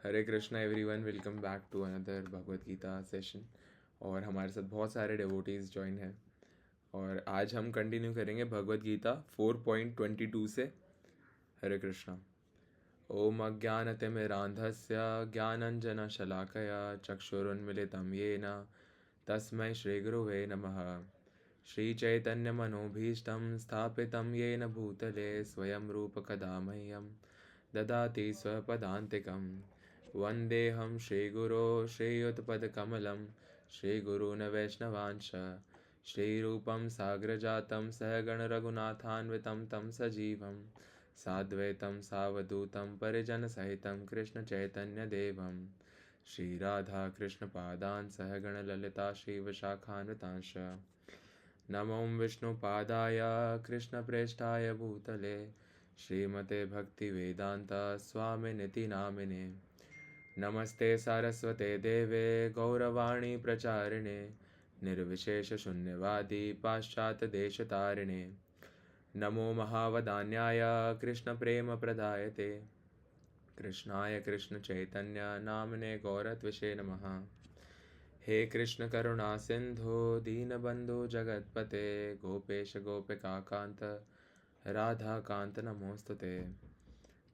Hare Krishna everyone, welcome back to another Bhagavad Gita session. और हमारे साथ बहुत सारे डिवोटीज ज्वाइन हैं और आज हम कंटिन्यू करेंगे भगवत गीता 4.22 से। हरे कृष्णा। ओम अज्ञानतिमिरान्धस्य ज्ञानञ्जनशलाकया चक्षुरुन्मिलितं येन तस्मै श्रीगुरुवे नमः। श्रीचैतन्यमनोभीष्टं स्थापितं येन भूतले स्वयं रूपकदा मह्यं ददाति स्वपदान्तिकं। वन्देऽहं श्रीगुरो श्रीयुतपदकमलं श्रीगुरून् वैष्णवांश श्रीरूपं साग्रजातं सहगणरघुनाथान्वितं तं सजीवं साद्वैतं सावधूतं परिजनसहितं कृष्णचैतन्यदेवं श्रीराधाकृष्णपादान् सहगणललिता श्रीविशाखान्वितांश। नमो विष्णुपादाय कृष्णप्रेष्ठाय भूतले श्रीमते भक्तिवेदान्ता स्वामिनिति नामिने। नमस्ते सारस्वते देवे गौरवाणी प्रचारिणे निर्विशेषशून्यवादी पाश्चात्यदेशतारिणे। नमो महावदान्याय कृष्णप्रेमप्रदायते कृष्णाय कृष्णचैतन्य नामने गौरत्विषे नमः। हे कृष्ण करुणा सिंधु दीनबंधु जगत्पते गोपेश गोपिकाकांत राधाकांत नमोस्तुते।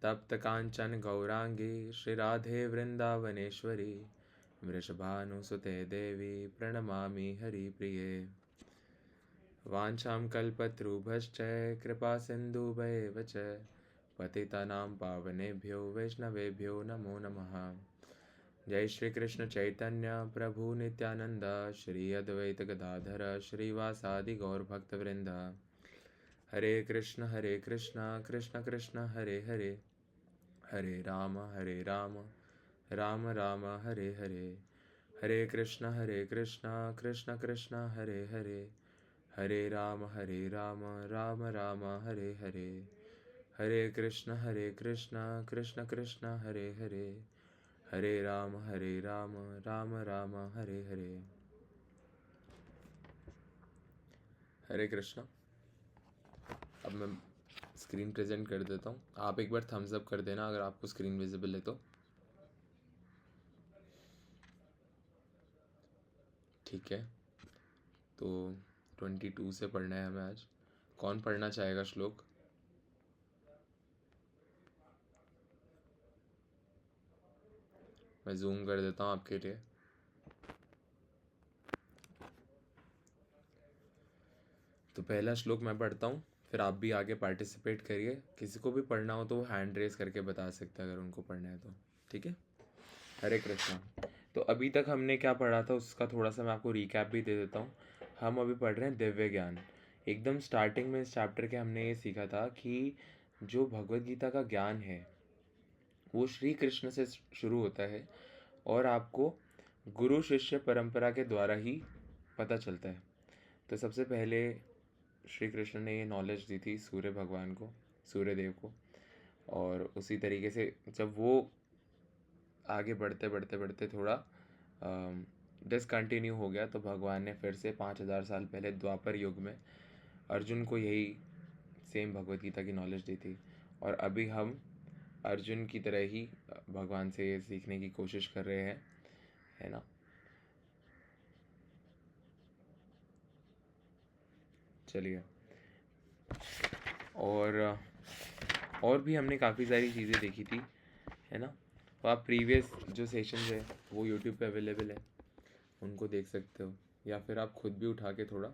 तप्त कांचन गौरांगी श्री राधे वृंदावनेश्वरी वृषभानुसुते देवी प्रणमामि हरिप्रिये। वाञ्छां कल्पतरुभ्यश्च कृपा सिन्धुभ्येव च पतितानां पावनेभ्यो वैष्णवेभ्यो नमो नमः। जय श्री कृष्ण चैतन्य प्रभु नित्यानंद श्री अद्वैत गदाधर श्रीवासादि गौर भक्त वृंद। हरे कृष्ण कृष्ण कृष्ण हरे हरे हरे राम राम राम हरे हरे। हरे कृष्ण कृष्ण कृष्ण हरे हरे हरे राम राम राम हरे हरे। हरे कृष्ण कृष्ण कृष्ण हरे हरे हरे राम राम राम हरे हरे। हरे कृष्णा। अब मैं स्क्रीन प्रेजेंट कर देता हूँ, आप एक बार थम्स अप कर देना अगर आपको स्क्रीन विजिबल है तो। ठीक है, तो 22 से पढ़ना है हमें आज। कौन पढ़ना चाहेगा श्लोक? मैं जूम कर देता हूँ आपके लिए। तो पहला श्लोक मैं पढ़ता हूँ, फिर आप भी आगे पार्टिसिपेट करिए। किसी को भी पढ़ना हो तो वो हैंड रेस करके बता सकते हैं अगर उनको पढ़ना है तो। ठीक है। हरे कृष्णा। तो अभी तक हमने क्या पढ़ा था उसका थोड़ा सा मैं आपको रिकैप भी दे देता हूँ। हम अभी पढ़ रहे हैं दिव्य ज्ञान। एकदम स्टार्टिंग में इस चैप्टर के हमने ये सीखा था कि जो भगवत गीता का ज्ञान है वो श्री कृष्ण से शुरू होता है और आपको गुरु शिष्य परंपरा के द्वारा ही पता चलता है। तो सबसे पहले श्री कृष्ण ने ये नॉलेज दी थी सूर्य भगवान को, सूर्य देव को। और उसी तरीके से जब वो आगे बढ़ते बढ़ते बढ़ते थोड़ा डिसकंटिन्यू हो गया तो भगवान ने फिर से 5000 साल पहले द्वापर युग में अर्जुन को यही सेम भगवत गीता की नॉलेज दी थी। और अभी हम अर्जुन की तरह ही भगवान से ये सीखने की कोशिश कर रहे हैं, है ना। चलिए, और भी हमने काफ़ी सारी चीज़ें देखी थी, है ना। तो आप प्रीवियस जो सेशंस है वो यूट्यूब पे अवेलेबल है, उनको देख सकते हो, या फिर आप खुद भी उठा के थोड़ा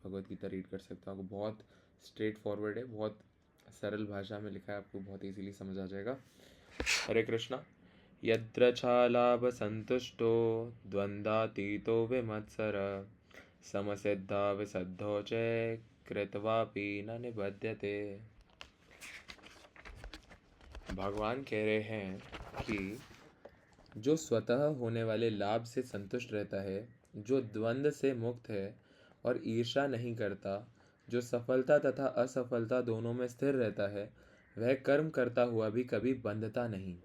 भगवत गीता रीड कर सकते हो। आपको बहुत स्ट्रेट फॉरवर्ड है, बहुत सरल भाषा में लिखा है, आपको बहुत इजीली समझ आ जाएगा। हरे कृष्णा। यत्र छालाभ संतुष्टो द्वंद्वातीतो विमत्सर समसिद्धा विसद्धो च कृत्वापि न निबध्यते। भगवान कह रहे हैं कि जो स्वतः होने वाले लाभ से संतुष्ट रहता है, जो द्वंद्व से मुक्त है और ईर्ष्या नहीं करता, जो सफलता तथा असफलता दोनों में स्थिर रहता है, वह कर्म करता हुआ भी कभी बंधता नहीं।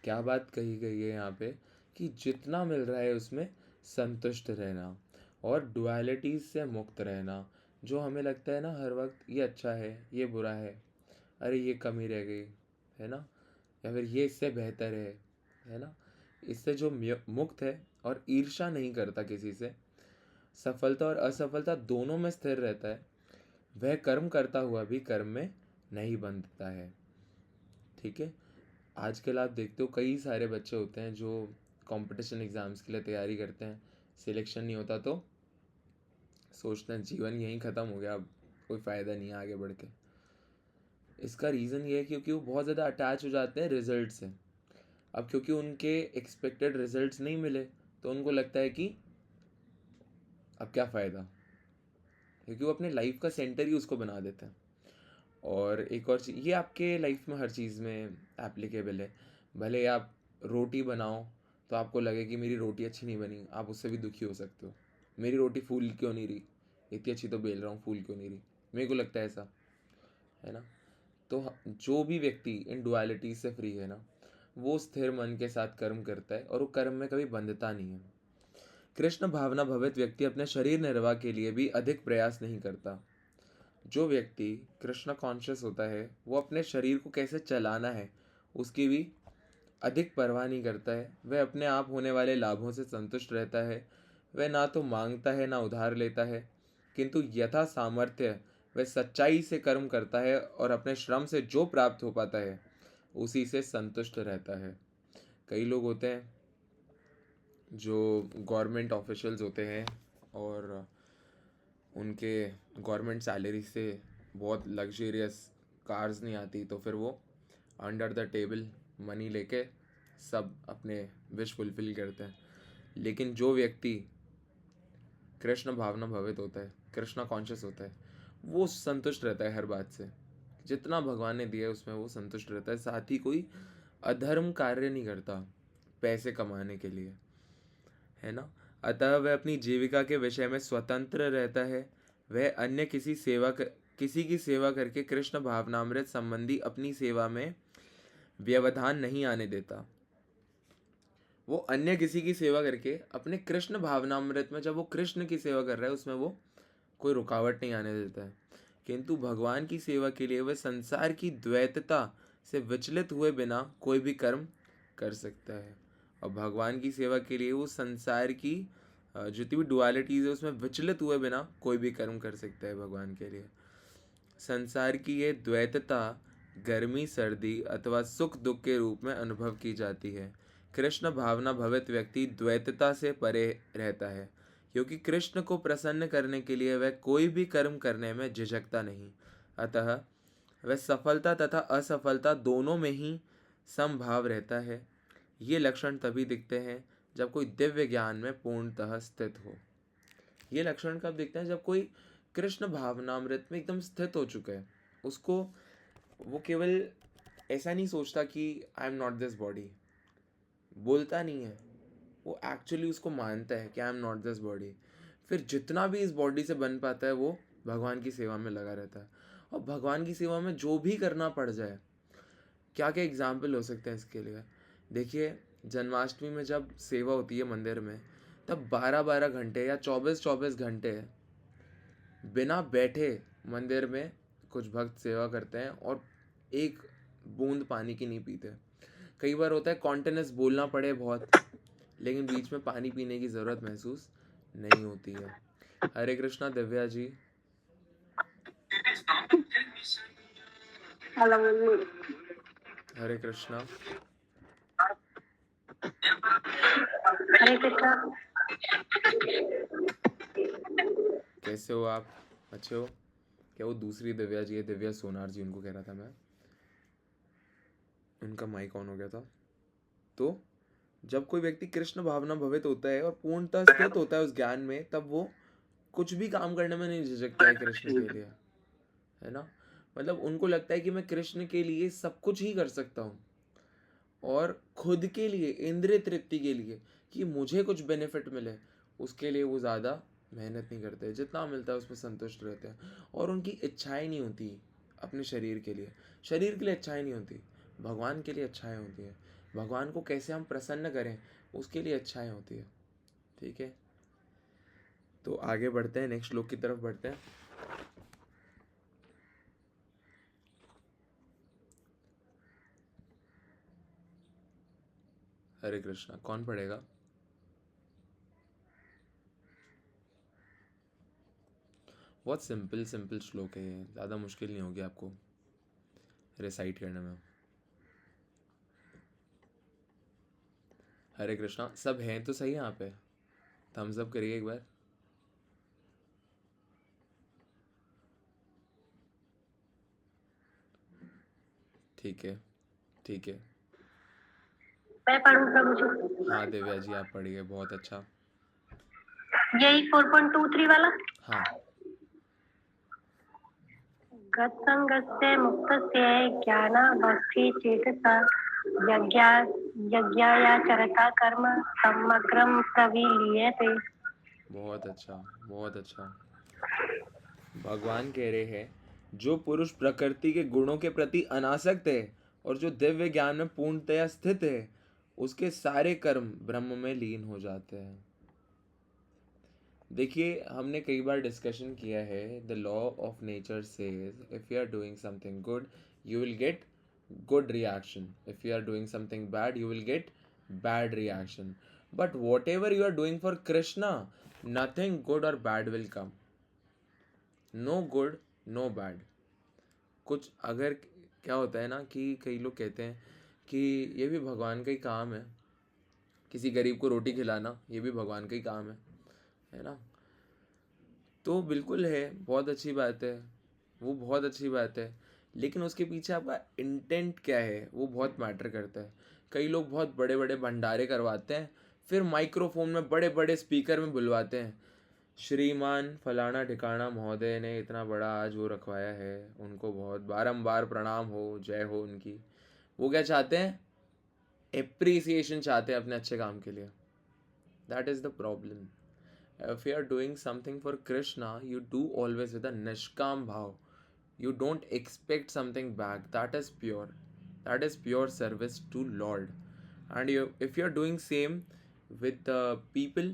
क्या बात कही गई है यहाँ पे कि जितना मिल रहा है उसमें संतुष्ट रहना और डुअलिटीज से मुक्त रहना। जो हमें लगता है ना हर वक्त ये अच्छा है, ये बुरा है, अरे ये कमी रह गई, है ना, या फिर ये इससे बेहतर है ना। इससे जो मुक्त है और ईर्ष्या नहीं करता किसी से, सफलता और असफलता दोनों में स्थिर रहता है, वह कर्म करता हुआ भी कर्म में नहीं बंधता है। ठीक है। आजकल आप देखते हो कई सारे बच्चे होते हैं जो कंपटीशन एग्ज़ाम्स के लिए तैयारी करते हैं, सिलेक्शन नहीं होता तो सोचते हैं जीवन यहीं ख़त्म हो गया, अब कोई फ़ायदा नहीं है आगे बढ़ के। इसका रीज़न ये है क्योंकि वो बहुत ज़्यादा अटैच हो जाते हैं रिजल्ट से। अब क्योंकि उनके एक्सपेक्टेड रिजल्ट्स नहीं मिले तो उनको लगता है कि अब क्या फ़ायदा, क्योंकि वो अपने लाइफ का सेंटर ही उसको बना देते हैं। और एक और चीज़, ये आपके लाइफ में हर चीज़ में एप्लीकेबल है। भले आप रोटी बनाओ तो आपको लगे कि मेरी रोटी अच्छी नहीं बनी, आप उससे भी दुखी हो सकते हो। मेरी रोटी फूल क्यों नहीं रही, इतनी अच्छी तो बेल रहा हूँ, फूल क्यों नहीं रही, मेरे को लगता है ऐसा, है ना। तो जो भी व्यक्ति इन डुअलिटी से फ्री है ना, वो स्थिर मन के साथ कर्म करता है और वो कर्म में कभी बंधता नहीं है। कृष्ण भावना भवित व्यक्ति अपने शरीर निर्वाह के लिए भी अधिक प्रयास नहीं करता। जो व्यक्ति कृष्ण कॉन्शियस होता है वो अपने शरीर को कैसे चलाना है उसकी भी अधिक परवाह नहीं करता है। वह अपने आप होने वाले लाभों से संतुष्ट रहता है। वह ना तो मांगता है ना उधार लेता है, किंतु यथा सामर्थ्य वह सच्चाई से कर्म करता है और अपने श्रम से जो प्राप्त हो पाता है उसी से संतुष्ट रहता है। कई लोग होते हैं जो गवर्नमेंट ऑफिशियल्स होते हैं और उनके गवर्नमेंट सैलरी से बहुत लग्जरियस कार्स नहीं आती, तो फिर वो अंडर द टेबल मनी लेके सब अपने विश फुलफिल करते हैं। लेकिन जो व्यक्ति कृष्ण भावना भवित होता है, कृष्णा कॉन्शियस होता है, वो संतुष्ट रहता है हर बात से। जितना भगवान ने दिया है उसमें वो संतुष्ट रहता है, साथ ही कोई अधर्म कार्य नहीं करता पैसे कमाने के लिए, है ना। अतः वह अपनी जीविका के विषय में स्वतंत्र रहता है। वह अन्य किसी की सेवा करके कृष्ण भावनामृत संबंधी अपनी सेवा में व्यवधान नहीं आने देता। वो अन्य किसी की सेवा करके अपने कृष्ण भावनामृत में, जब वो कृष्ण की सेवा कर रहा है उसमें वो कोई रुकावट नहीं आने देता है। किंतु भगवान की सेवा के लिए वह संसार की द्वैतता से विचलित हुए बिना कोई भी कर्म कर सकता है। और भगवान की सेवा के लिए वो संसार की जितनी भी डुअलिटीज़ है उसमें विचलित हुए बिना कोई भी कर्म कर सकता है भगवान के लिए। संसार की ये द्वैतता गर्मी सर्दी अथवा सुख दुख के रूप में अनुभव की जाती है। कृष्ण भावना भवित व्यक्ति द्वैतता से परे रहता है, क्योंकि कृष्ण को प्रसन्न करने के लिए वह कोई भी कर्म करने में झिझकता नहीं। अतः वह सफलता तथा असफलता दोनों में ही समभाव रहता है। ये लक्षण तभी दिखते हैं जब कोई दिव्य ज्ञान में पूर्णतः स्थित हो। ये लक्षण कब दिखते हैं? जब कोई कृष्ण भावनामृत में एकदम स्थित हो चुका है। उसको वो केवल ऐसा नहीं सोचता कि I am not this body, बोलता नहीं है, वो एक्चुअली उसको मानता है कि I am not this body. फिर जितना भी इस बॉडी से बन पाता है वो भगवान की सेवा में लगा रहता है। और भगवान की सेवा में जो भी करना पड़ जाए, क्या क्या एग्जाम्पल हो सकते हैं इसके लिए। देखिए, जन्माष्टमी में जब सेवा होती है मंदिर में, तब 12-12 घंटे या 24-24 घंटे बिना बैठे मंदिर में कुछ भक्त सेवा करते हैं और एक बूंद पानी की नहीं पीते। कई बार होता है कॉन्टिन्यूस बोलना पड़े बहुत, लेकिन बीच में पानी पीने की ज़रूरत महसूस नहीं होती है। हरे कृष्णा दिव्या जी। हरे कृष्णा। हरे कृष्णा। कैसे हो आप? अच्छे हो? क्या वो दूसरी दिव्या जी है, दिव्या सोनार जी, उनको कह रहा था मैं, उनका माइक ऑन हो गया था। तो जब कोई व्यक्ति कृष्ण भावना भवित होता है और पूर्णतः स्थित होता है उस ज्ञान में, तब वो कुछ भी काम करने में नहीं झिझकता है कृष्ण के लिए, है ना। मतलब उनको लगता है कि मैं कृष्ण के लिए सब कुछ ही कर सकता हूँ, और खुद के लिए, इंद्रिय तृप्ति के लिए, कि मुझे कुछ बेनिफिट मिले, उसके लिए वो ज़्यादा मेहनत नहीं करते। जितना मिलता है उसमें संतुष्ट रहते हैं। और उनकी इच्छाएं नहीं होती अपने शरीर के लिए। शरीर के लिए इच्छाएं नहीं होती, भगवान के लिए इच्छाएं होती है। भगवान को कैसे हम प्रसन्न करें उसके लिए इच्छाएं होती है। ठीक है, तो आगे बढ़ते हैं, नेक्स्ट श्लोक की तरफ बढ़ते हैं। हरे कृष्णा। कौन पढ़ेगा? बहुत सिंपल सिंपल श्लोक है ये, ज़्यादा मुश्किल नहीं होगी आपको रिसाइट करने में। हरे कृष्णा। सब हैं तो सही यहाँ पे, थम्स अप करिए एक बार। ठीक है ठीक है। मैं पढ़ूँ प्रभु जी? हाँ दिव्या जी आप पढ़िए, बहुत अच्छा। यही 4.23 वाला। हाँ गत्संगस्य मुक्तस्य ज्ञानावस्थितचेतसा यज्ञा यज्ञायाचरता कर्म समग्रं प्रविलीयते। बहुत अच्छा बहुत अच्छा। भगवान कह रहे हैं जो पुरुष प्रकृति के गुणों के प्रति अनासक्त है और जो दिव्य ज्ञान में पूर्णतया स्थित है, उसके सारे कर्म ब्रह्म में लीन हो जाते हैं। देखिए हमने कई बार डिस्कशन किया है, the law of nature says if you are doing something good you will get good reaction, if you are doing something bad you will get bad reaction, but whatever you are doing for Krishna nothing good or bad will come, no good no bad। कुछ अगर क्या होता है ना कि कई लोग कहते हैं कि ये भी भगवान का ही काम है, किसी गरीब को रोटी खिलाना ये भी भगवान का ही काम है ना। तो बिल्कुल है, बहुत अच्छी बात है, वो बहुत अच्छी बात है, लेकिन उसके पीछे आपका इंटेंट क्या है वो बहुत मैटर करता है। कई लोग बहुत बड़े बड़े भंडारे करवाते हैं, फिर माइक्रोफोन में बड़े बड़े स्पीकर में बुलवाते हैं, श्रीमान फलाना ठिकाना महोदय ने इतना बड़ा आज वो रखवाया है, उनको बहुत बारंबार प्रणाम हो, जय हो उनकी। वो क्या चाहते हैं? एप्रिसिएशन चाहते हैं अपने अच्छे काम के लिए। That is the problem. if you are doing something for Krishna, you do always with a nishkam bhav. You don't expect something back. That is pure. That is pure service to Lord. And you, if you are doing same with the people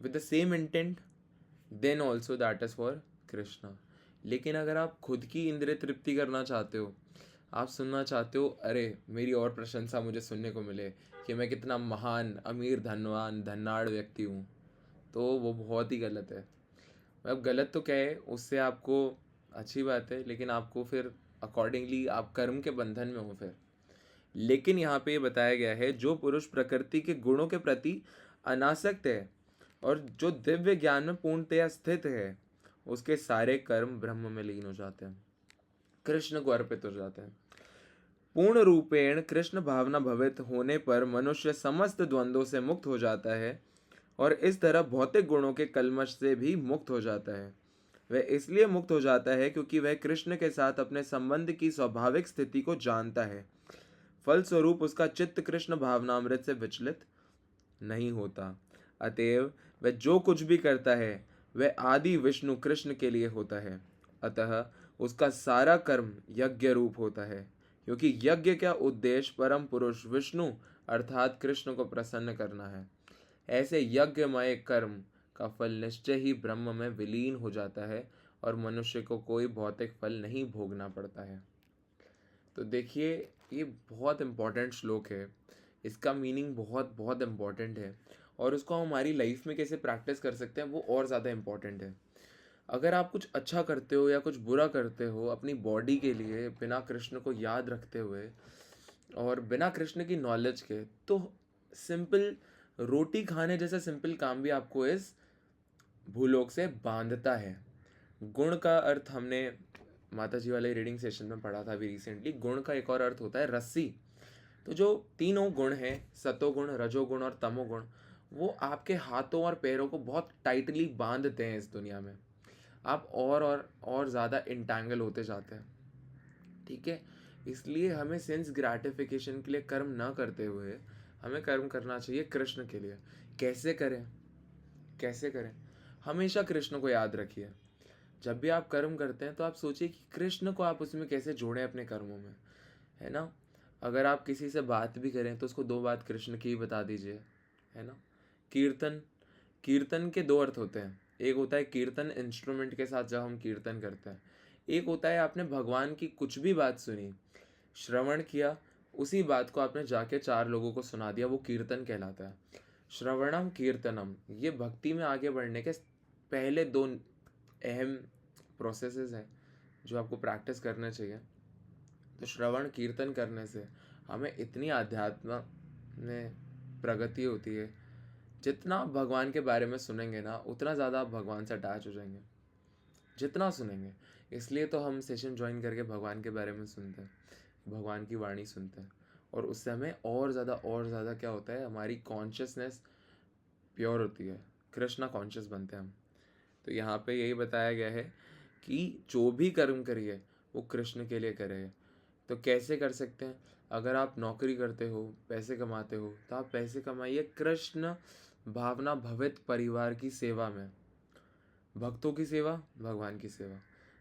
with the same intent, then also that is for Krishna. लेकिन अगर आप खुद की इंद्रिय तृप्ति करना चाहते हो, आप सुनना चाहते हो अरे मेरी और प्रशंसा मुझे सुनने को मिले कि मैं कितना महान अमीर धनवान धनाढ़ व्यक्ति हूँ, तो वो बहुत ही गलत है। अब गलत तो क्या है, उससे आपको अच्छी बात है, लेकिन आपको फिर अकॉर्डिंगली आप कर्म के बंधन में हो फिर। लेकिन यहाँ पे ये बताया गया है जो पुरुष प्रकृति के गुणों के प्रति अनासक्त है और जो दिव्य ज्ञान में पूर्णतया स्थित है, उसके सारे कर्म ब्रह्म में लीन हो जाते हैं, कृष्ण को अर्पित हो जाते हैं। पूर्ण रूपेण कृष्ण भावना भवित होने पर मनुष्य समस्त द्वंद्वों से मुक्त हो जाता है और इस तरह भौतिक गुणों के कलमश से भी मुक्त हो जाता है। वह इसलिए मुक्त हो जाता है क्योंकि वह कृष्ण के साथ अपने संबंध की स्वाभाविक स्थिति को जानता है। फलस्वरूप उसका चित्त कृष्ण भावनामृत से विचलित नहीं होता। अतएव वह जो कुछ भी करता है वह आदि विष्णु कृष्ण के लिए होता है। अतः उसका सारा कर्म यज्ञ रूप होता है, क्योंकि यज्ञ का उद्देश्य परम पुरुष विष्णु अर्थात कृष्ण को प्रसन्न करना है। ऐसे यज्ञमय कर्म का फल निश्चय ही ब्रह्म में विलीन हो जाता है और मनुष्य को कोई भौतिक फल नहीं भोगना पड़ता है। तो देखिए ये बहुत इम्पोर्टेंट श्लोक है, इसका मीनिंग बहुत बहुत इम्पोर्टेंट है और उसको हम हमारी लाइफ में कैसे प्रैक्टिस कर सकते हैं वो और ज़्यादा इम्पोर्टेंट है। अगर आप कुछ अच्छा करते हो या कुछ बुरा करते हो अपनी बॉडी के लिए बिना कृष्ण को याद रखते हुए और बिना कृष्ण की नॉलेज के, तो सिंपल रोटी खाने जैसा सिंपल काम भी आपको इस भूलोक से बांधता है। गुण का अर्थ हमने माता जी वाले रीडिंग सेशन में पढ़ा था अभी रिसेंटली। गुण का एक और अर्थ होता है रस्सी। तो जो तीनों गुण हैं, सतोगुण रजोगुण और तमोगुण, वो आपके हाथों और पैरों को बहुत टाइटली बांधते हैं इस दुनिया में। आप और ज़्यादा इंटैंगल होते जाते हैं, ठीक है। इसलिए हमें सेंस ग्रैटिफिकेशन के लिए कर्म ना करते हुए हमें कर्म करना चाहिए कृष्ण के लिए। कैसे करें? कैसे करें? हमेशा कृष्ण को याद रखिए। जब भी आप कर्म करते हैं तो आप सोचिए कि कृष्ण को आप उसमें कैसे जोड़ें अपने कर्मों में, है ना। अगर आप किसी से बात भी करें तो उसको दो बात कृष्ण की ही बता दीजिए, है ना। कीर्तन, कीर्तन के दो अर्थ होते हैं। एक होता है कीर्तन इंस्ट्रूमेंट के साथ जब हम कीर्तन करते हैं, एक होता है आपने भगवान की कुछ भी बात सुनी, श्रवण किया, उसी बात को आपने जाके 4 लोगों को सुना दिया, वो कीर्तन कहलाता है। श्रवणम कीर्तनम, ये भक्ति में आगे बढ़ने के पहले 2 अहम प्रोसेसेस हैं जो आपको प्रैक्टिस करना चाहिए। तो श्रवण कीर्तन करने से हमें इतनी आध्यात्म में प्रगति होती है, जितना आप भगवान के बारे में सुनेंगे ना उतना ज़्यादा आप भगवान से अटैच हो जाएंगे, जितना सुनेंगे। इसलिए तो हम सेशन ज्वाइन करके भगवान के बारे में सुनते हैं, भगवान की वाणी सुनते हैं, और उससे हमें और ज़्यादा क्या होता है, हमारी कॉन्शियसनेस प्योर होती है, कृष्णा कॉन्शियस बनते हैं हम। तो यहाँ पे यही बताया गया है कि जो भी कर्म करिए वो कृष्ण के लिए करिए। तो कैसे कर सकते हैं? अगर आप नौकरी करते हो, पैसे कमाते हो, तो आप पैसे कमाइए कृष्ण भावना भवित परिवार की सेवा में। भक्तों की सेवा, भगवान की सेवा।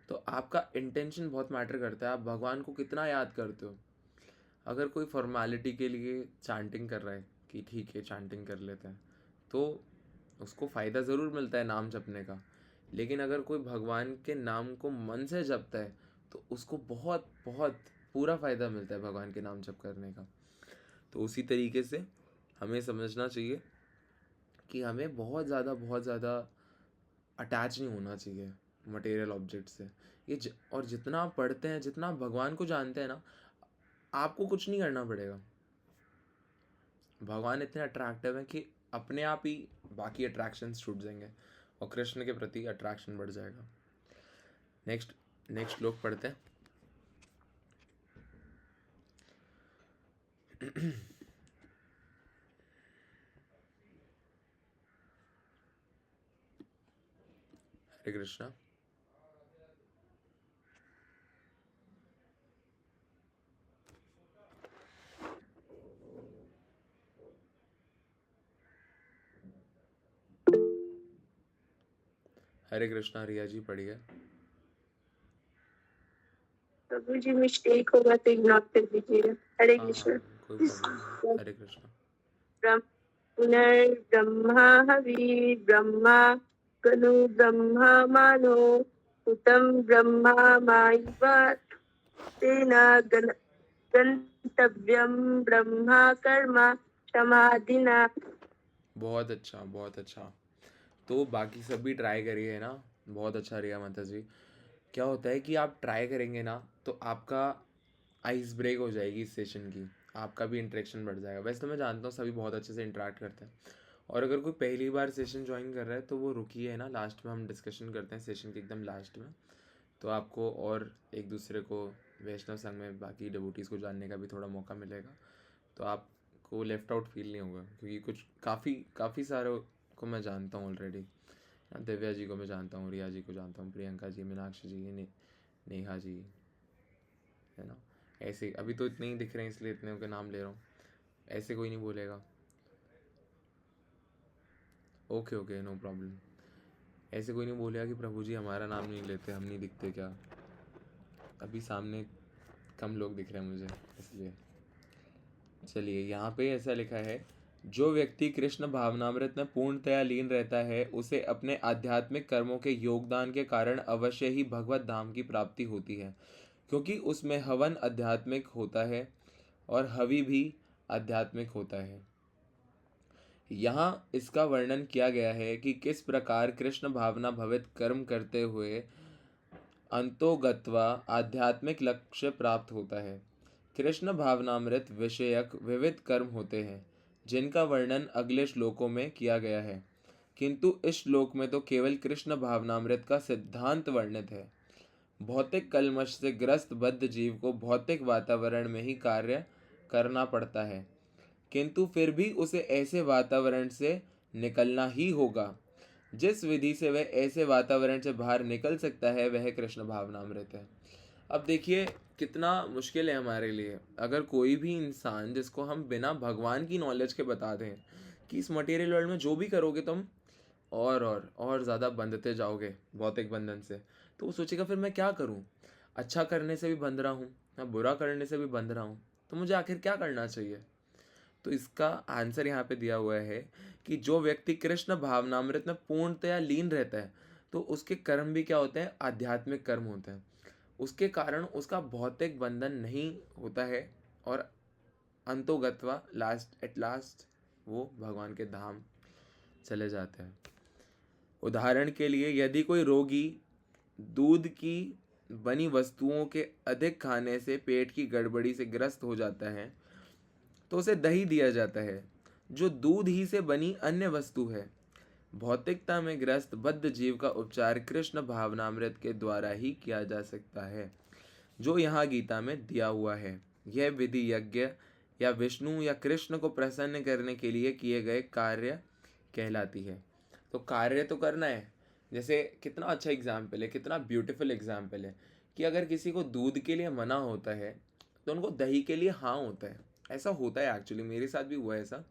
तो आपका इंटेंशन बहुत मैटर करता है, आप भगवान को कितना याद करते हो। अगर कोई फॉर्मेलिटी के लिए चांटिंग कर रहा है कि ठीक है चांटिंग कर लेते हैं, तो उसको फ़ायदा ज़रूर मिलता है नाम जपने का, लेकिन अगर कोई भगवान के नाम को मन से जपता है तो उसको बहुत बहुत पूरा फ़ायदा मिलता है भगवान के नाम जप करने का। तो उसी तरीके से हमें समझना चाहिए कि हमें बहुत ज़्यादा अटैच नहीं होना चाहिए मटेरियल ऑब्जेक्ट से। और जितना आप पढ़ते हैं, जितना आप भगवान को जानते हैं ना, आपको कुछ नहीं करना पड़ेगा। भगवान इतने अट्रैक्टिव हैं कि अपने आप ही बाकी अट्रैक्शंस छूट जाएंगे और कृष्ण के प्रति अट्रैक्शन बढ़ जाएगा। नेक्स्ट श्लोक पढ़ते हैं। हरे कृष्णा। हरे कृष्णा। रिया जी पढ़िए। प्रभु जी मिस्टेक होगा तो इग्नोर कर दीजिएगा। हरे हाँ कृष्ण। कोई प्रॉब्लम नहीं। हरे कृष्णा। पुनर्ब्रह्मा हवि ब्रह्मा गनु ब्रह्मा मानो हुतं ब्रह्मा मायिव तेन गन्तव्यं ब्रह्मा कर्म समाधिना। बहुत अच्छा, बहुत अच्छा। तो बाकी सब भी ट्राई करिए ना। बहुत अच्छा रिया माता जी। क्या होता है कि आप ट्राई करेंगे ना तो आपका आइस ब्रेक हो जाएगी इस सेशन की, आपका भी इंटरेक्शन बढ़ जाएगा। वैसे तो मैं जानता हूँ सभी बहुत अच्छे से इंटरेक्ट करते हैं, और अगर कोई पहली बार सेशन ज्वाइन कर रहा है तो वो रुकिए ना, लास्ट में हम डिस्कशन करते हैं सेशन के एकदम लास्ट में। तो आपको और एक दूसरे को, वैष्णव संघ में बाकी डिवोटीज़ को जानने का भी थोड़ा मौका मिलेगा। तो आपको लेफ़्ट आउट फील नहीं होगा, क्योंकि कुछ काफ़ी सारे को मैं जानता हूँ ऑलरेडी। दिव्या जी को मैं जानता हूँ, रिया जी को जानता हूँ, प्रियंका जी, मीनाक्षी जी, नेहा जी, है ना। ऐसे अभी तो इतने ही दिख रहे हैं इसलिए इतने के नाम ले रहा हूँ, ऐसे कोई नहीं बोलेगा। Okay no problem. ऐसे कोई नहीं बोलेगा कि प्रभु जी हमारा नाम नहीं लेते, हम नहीं दिखते क्या। अभी सामने कम लोग दिख रहे हैं मुझे, इसलिए। चलिए, यहाँ पे ऐसा लिखा है, जो व्यक्ति कृष्ण भावनामृत में पूर्णतया लीन रहता है उसे अपने आध्यात्मिक कर्मों के योगदान के कारण अवश्य ही भगवत धाम की प्राप्ति होती है, क्योंकि उसमें हवन आध्यात्मिक होता है और हवि भी आध्यात्मिक होता है। यहाँ इसका वर्णन किया गया है कि किस प्रकार कृष्ण भावना भवित कर्म करते हुए अंतोगत्वा आध्यात्मिक लक्ष्य प्राप्त होता है। कृष्ण भावनामृत विषयक विविध कर्म होते हैं जिनका वर्णन अगले श्लोकों में किया गया है, किंतु इस श्लोक में तो केवल कृष्ण भावनामृत का सिद्धांत वर्णित है। भौतिक कलमश से ग्रस्त बद्ध जीव को भौतिक वातावरण में ही कार्य करना पड़ता है, किंतु फिर भी उसे ऐसे वातावरण से निकलना ही होगा। जिस विधि से वह ऐसे वातावरण से बाहर निकल सकता है वह कृष्ण भावनामृत है। अब देखिए कितना मुश्किल है हमारे लिए, अगर कोई भी इंसान जिसको हम बिना भगवान की नॉलेज के बता दें कि इस मटेरियल वर्ल्ड में जो भी करोगे तुम और ज़्यादा बंधते जाओगे भौतिक बंधन से, तो वो सोचेगा फिर मैं क्या करूँ, अच्छा करने से भी बंध रहा हूँ, मैं बुरा करने से भी बंध रहा हूँ, तो मुझे आखिर क्या करना चाहिए। तो इसका आंसर यहाँ पे दिया हुआ है कि जो व्यक्ति कृष्ण भावनामृत में पूर्णतया लीन रहता है तो उसके कर्म भी क्या होते हैं, आध्यात्मिक कर्म होते हैं। उसके कारण उसका भौतिक बंधन नहीं होता है और अंतो गत्वा लास्ट एट लास्ट वो भगवान के धाम चले जाते हैं। उदाहरण के लिए यदि कोई रोगी दूध की बनी वस्तुओं के अधिक खाने से पेट की गड़बड़ी से ग्रस्त हो जाता है तो उसे दही दिया जाता है, जो दूध ही से बनी अन्य वस्तु है। भौतिकता में ग्रस्त बद्ध जीव का उपचार कृष्ण भावनामृत के द्वारा ही किया जा सकता है, जो यहाँ गीता में दिया हुआ है। यह विधि यज्ञ या विष्णु या कृष्ण को प्रसन्न करने के लिए किए गए कार्य कहलाती है। तो कार्य तो करना है, जैसे कितना अच्छा एग्जाम्पल है, कितना ब्यूटीफुल एग्जाम्पल है कि अगर किसी को दूध के लिए मना होता है तो उनको दही के लिए हाँ होता है। ऐसा होता है, एक्चुअली मेरे साथ भी हुआ है ऐसा।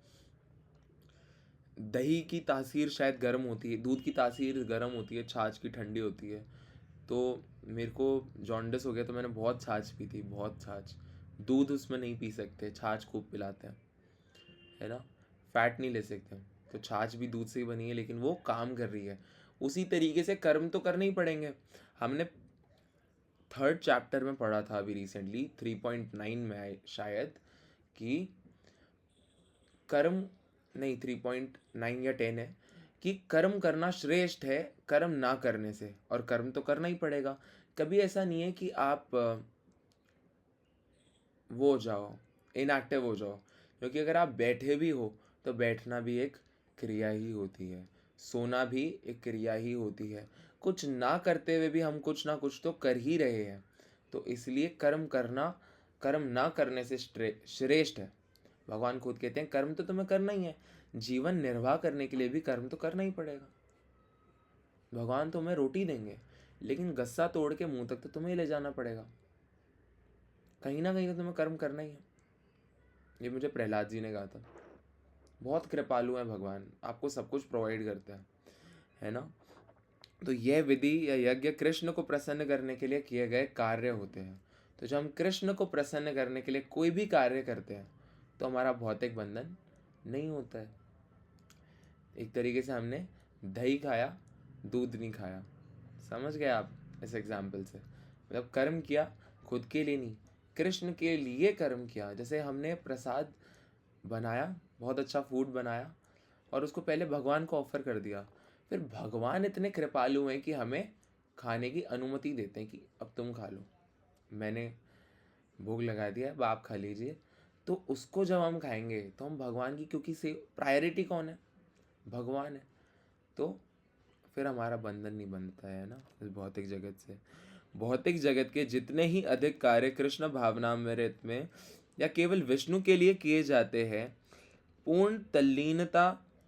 दही की तासीर शायद गर्म होती है, दूध की तासीर गर्म होती है, छाछ की ठंडी होती है। तो मेरे को जॉन्डिस हो गया तो मैंने बहुत छाछ पी थी, बहुत छाछ। दूध उसमें नहीं पी सकते, छाछ खूब पिलाते हैं, है ना। फैट नहीं ले सकते, तो छाछ भी दूध से ही बनी है, लेकिन वो काम कर रही है। उसी तरीके से कर्म तो करने ही पड़ेंगे। हमने 3rd चैप्टर में पढ़ा था अभी रिसेंटली 3.9 में शायद, कि कर्म नहीं 3.9 या 10 है कि कर्म करना श्रेष्ठ है कर्म ना करने से, और कर्म तो करना ही पड़ेगा। कभी ऐसा नहीं है कि आप वो हो जाओ, इनएक्टिव हो जाओ, क्योंकि अगर आप बैठे भी हो तो बैठना भी एक क्रिया ही होती है, सोना भी एक क्रिया ही होती है। कुछ ना करते हुए भी हम कुछ ना कुछ तो कर ही रहे हैं। तो इसलिए कर्म करना कर्म ना करने से श्रेष्ठ है। भगवान खुद कहते हैं कर्म तो तुम्हें करना ही है, जीवन निर्वाह करने के लिए भी कर्म तो करना ही पड़ेगा। भगवान तुम्हें रोटी देंगे, लेकिन गस्सा तोड़ के मुंह तक तो तुम्हें ले जाना पड़ेगा। कहीं ना कहीं तो तुम्हें कर्म करना ही है। ये मुझे प्रहलाद जी ने कहा था। बहुत कृपालु है भगवान, आपको सब कुछ प्रोवाइड करते हैं, है ना। तो यह विधि या यज्ञ कृष्ण को प्रसन्न करने के लिए किए गए कार्य होते हैं। तो जब हम कृष्ण को प्रसन्न करने के लिए कोई भी कार्य करते हैं तो हमारा भौतिक बंधन नहीं होता है। एक तरीके से हमने दही खाया, दूध नहीं खाया। समझ गए आप इस एग्जाम्पल से? मतलब कर्म किया खुद के लिए नहीं, कृष्ण के लिए कर्म किया। जैसे हमने प्रसाद बनाया, बहुत अच्छा फूड बनाया, और उसको पहले भगवान को ऑफर कर दिया। फिर भगवान इतने कृपालु हैं कि हमें खाने की अनुमति देते हैं कि अब तुम खा लो, मैंने भोग लगा दिया, अब आप खा लीजिए। तो उसको जब हम खाएंगे तो हम भगवान की, क्योंकि से प्रायोरिटी कौन है? भगवान है। तो फिर हमारा बंधन नहीं बनता है ना इस भौतिक जगत से। भौतिक जगत के जितने ही अधिक कार्य कृष्ण भावनामृत में या केवल विष्णु के लिए किए जाते हैं, पूर्ण तल्लीनता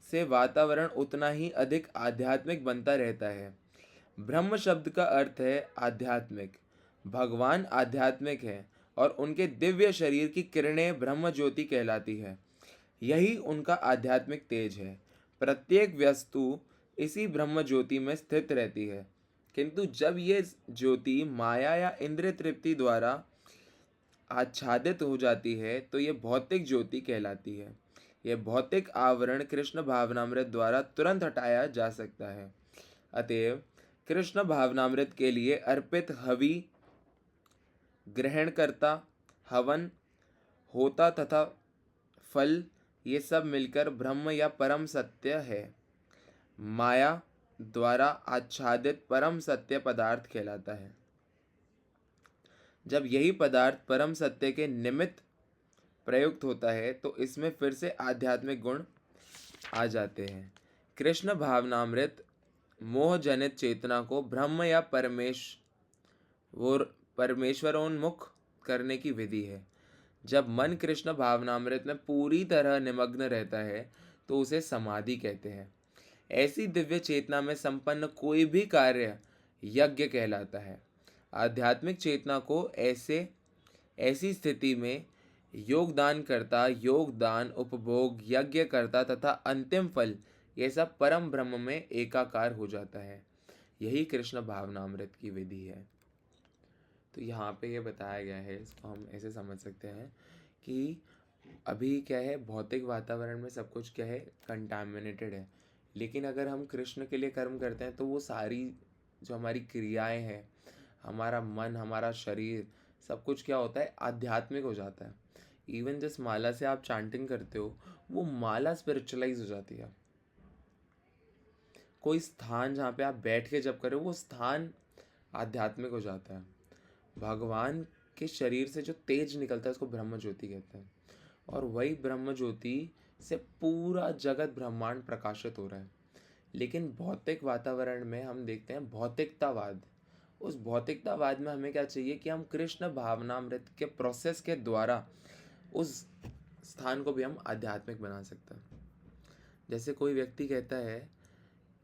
से वातावरण उतना ही अधिक आध्यात्मिक बनता रहता है। ब्रह्म शब्द का अर्थ है आध्यात्मिक। भगवान आध्यात्मिक है और उनके दिव्य शरीर की किरणें ब्रह्म ज्योति कहलाती है। यही उनका आध्यात्मिक तेज है। प्रत्येक वस्तु इसी ब्रह्म ज्योति में स्थित रहती है, किंतु जब ये ज्योति माया या इंद्रिय तृप्ति द्वारा आच्छादित हो जाती है तो ये भौतिक ज्योति कहलाती है। यह भौतिक आवरण कृष्ण भावनामृत द्वारा तुरंत हटाया जा सकता है। अतएव कृष्ण भावनामृत के लिए अर्पित हवि, ग्रहणकर्ता, हवन, होता तथा फल, ये सब मिलकर ब्रह्म या परम सत्य है। माया द्वारा आच्छादित परम सत्य पदार्थ कहलाता है। जब यही पदार्थ परम सत्य के निमित्त प्रयुक्त होता है तो इसमें फिर से आध्यात्मिक गुण आ जाते हैं। कृष्ण भावनामृत मोह जनित चेतना को ब्रह्म या परमेश्वरोन्मुख करने की विधि है। जब मन कृष्ण भावनामृत में पूरी तरह निमग्न रहता है तो उसे समाधि कहते हैं। ऐसी दिव्य चेतना में संपन्न कोई भी कार्य यज्ञ कहलाता है। आध्यात्मिक चेतना को ऐसी स्थिति में योगदान करता, योगदान, उपभोग, यज्ञ करता तथा अंतिम फल, ये सब परम ब्रह्म में एकाकार हो जाता है। यही कृष्ण भावनामृत की विधि है। तो यहाँ पे ये बताया गया है, इसको हम ऐसे समझ सकते हैं कि अभी क्या है, भौतिक वातावरण में सब कुछ क्या है, कंटामिनेटेड है। लेकिन अगर हम कृष्ण के लिए कर्म करते हैं तो वो सारी जो हमारी क्रियाएं हैं, हमारा मन, हमारा शरीर, सब कुछ क्या होता है, आध्यात्मिक हो जाता है। इवन जिस माला से आप चांटिंग करते हो वो माला स्पिरिचुअलाइज हो जाती है। कोई स्थान जहाँ पे आप बैठ के जप करो वो स्थान आध्यात्मिक हो जाता है। भगवान के शरीर से जो तेज निकलता है उसको ब्रह्म ज्योति कहते हैं, और वही ब्रह्म ज्योति से पूरा जगत ब्रह्मांड प्रकाशित हो रहा है। लेकिन भौतिक वातावरण में हम देखते हैं भौतिकतावाद। उस भौतिकतावाद में हमें क्या चाहिए कि हम कृष्ण भावनामृत के प्रोसेस के द्वारा उस स्थान को भी हम आध्यात्मिक बना सकते हैं। जैसे कोई व्यक्ति कहता है,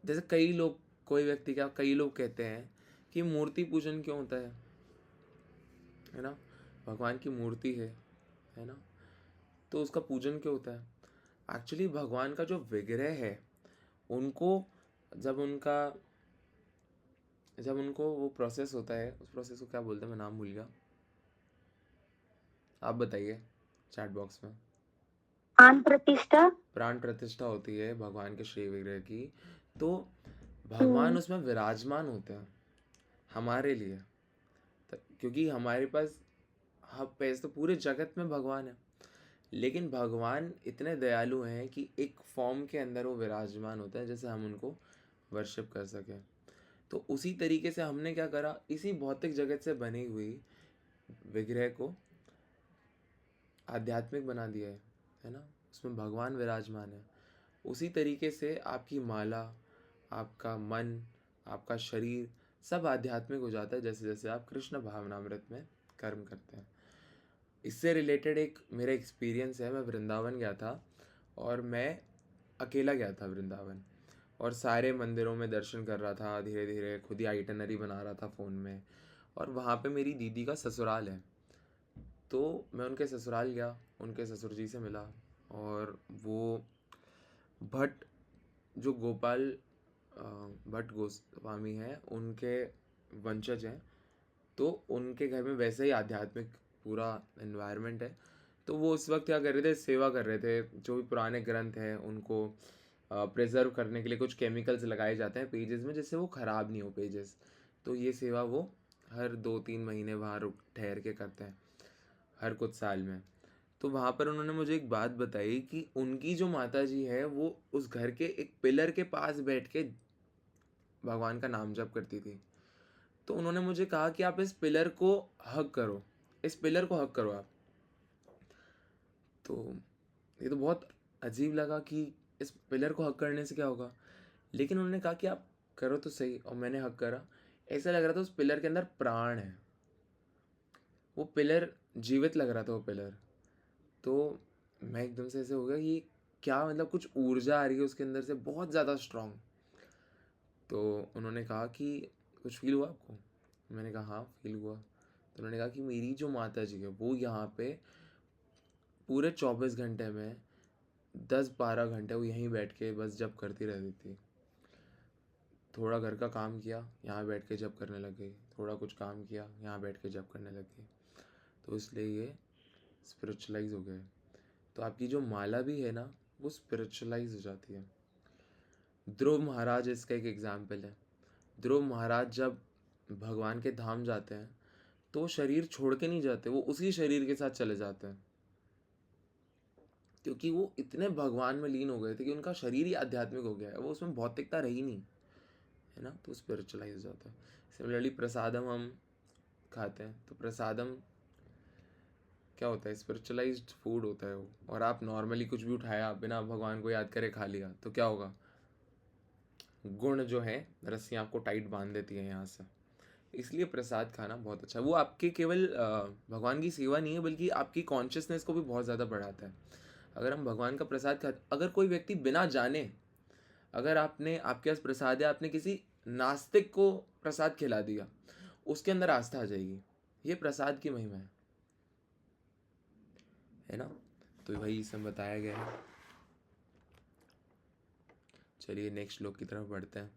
जैसे कई लोग कहते हैं कि मूर्ति पूजन क्यों होता है ना, भगवान की मूर्ति है ना, तो उसका पूजन क्यों होता है। एक्चुअली भगवान का जो विग्रह है उनको जब उनको वो प्रोसेस होता है, उस प्रोसेस को क्या बोलते हैं, मैं नाम भूल गया, आप बताइए चैट बॉक्स में। प्राण प्रतिष्ठा होती है भगवान के श्री विग्रह की, तो भगवान उसमें विराजमान होते हैं हमारे लिए, क्योंकि हमारे पास पैसे तो पूरे जगत में भगवान है, लेकिन भगवान इतने दयालु हैं कि एक फॉर्म के अंदर वो विराजमान होता है जैसे हम उनको वर्शिप कर सकें। तो उसी तरीके से हमने क्या करा, इसी भौतिक जगत से बनी हुई विग्रह को आध्यात्मिक बना दिया है ना, उसमें भगवान विराजमान है। उसी तरीके से आपकी माला, आपका मन, आपका शरीर सब आध्यात्मिक हो जाता है जैसे जैसे आप कृष्ण भावनामृत में कर्म करते हैं। इससे रिलेटेड एक मेरा एक्सपीरियंस है, मैं वृंदावन गया था और मैं अकेला गया था वृंदावन, और सारे मंदिरों में दर्शन कर रहा था, धीरे धीरे खुद ही आइटनरी बना रहा था फ़ोन में। और वहाँ पे मेरी दीदी का ससुराल है, तो मैं उनके ससुराल गया, उनके ससुर जी से मिला, और वो भट्ट जो गोपाल भट्ट गोस्वामी हैं उनके वंशज हैं, तो उनके घर में वैसे ही आध्यात्मिक पूरा एनवायरनमेंट है। तो वो उस वक्त क्या कर रहे थे, सेवा कर रहे थे, जो भी पुराने ग्रंथ हैं उनको प्रिजर्व करने के लिए कुछ केमिकल्स लगाए जाते हैं पेजेस में जिससे वो ख़राब नहीं हो पेजेस। तो ये सेवा वो हर 2-3 महीने वहाँ रुक ठहर के करते हैं, हर कुछ साल में। तो वहाँ पर उन्होंने मुझे एक बात बताई कि उनकी जो माता जी है वो उस घर के एक पिलर के पास बैठ के भगवान का नाम जप करती थी। तो उन्होंने मुझे कहा कि आप इस पिलर को हग करो, इस पिलर को हग करो आप। तो ये तो बहुत अजीब लगा कि इस पिलर को हग करने से क्या होगा, लेकिन उन्होंने कहा कि आप करो तो सही, और मैंने हग करा। ऐसा लग रहा था उस पिलर के अंदर प्राण है, वो पिलर जीवित लग रहा था वो पिलर। तो मैं एकदम से ऐसे हो गया कि क्या, मतलब कुछ ऊर्जा आ रही है उसके अंदर से बहुत ज़्यादा स्ट्रांग। तो उन्होंने कहा कि कुछ फील हुआ आपको, मैंने कहा हाँ फील हुआ। तो उन्होंने कहा कि मेरी जो माता जी है वो यहाँ पे पूरे 24 घंटे में 10-12 घंटे वो यहीं बैठ के बस जब करती रहती थी। थोड़ा घर का काम किया, यहाँ बैठ के जब करने लग गई, थोड़ा कुछ काम किया, यहाँ बैठ के जब करने लग गई। तो इसलिए ये स्पिरिचुअलाइज हो गए। तो आपकी जो माला भी है ना वो स्पिरिचुअलाइज हो जाती है। ध्रुव महाराज इसका एक एग्जाम्पल है। ध्रुव महाराज जब भगवान के धाम जाते हैं तो वो शरीर छोड़ के नहीं जाते, वो उसी शरीर के साथ चले जाते हैं, क्योंकि वो इतने भगवान में लीन हो गए थे कि उनका शरीर ही आध्यात्मिक हो गया है, वो उसमें भौतिकता रही नहीं है ना, तो स्पिरिचुअलाइज हो जाता है। सिमिलरली प्रसादम हम खाते हैं, तो प्रसादम क्या होता है, स्पिरिचुअलाइज्ड फूड होता है वो। और आप नॉर्मली कुछ भी उठाया बिना भगवान को याद करे खा लिया तो क्या होगा, गुण जो है रस्सियाँ आपको टाइट बांध देती है यहाँ से। इसलिए प्रसाद खाना बहुत अच्छा है, वो आपके केवल भगवान की सेवा नहीं है बल्कि आपकी कॉन्शियसनेस को भी बहुत ज़्यादा बढ़ाता है। अगर हम भगवान का प्रसाद खाते, अगर कोई व्यक्ति बिना जाने, अगर आपके पास प्रसाद है, आपने किसी नास्तिक को प्रसाद खिला दिया, उसके अंदर आस्था आ जाएगी। ये प्रसाद की महिमा है ना। तो वही इसमें बताया गया है। चलिए नेक्स्ट श्लोक की तरफ बढ़ते हैं।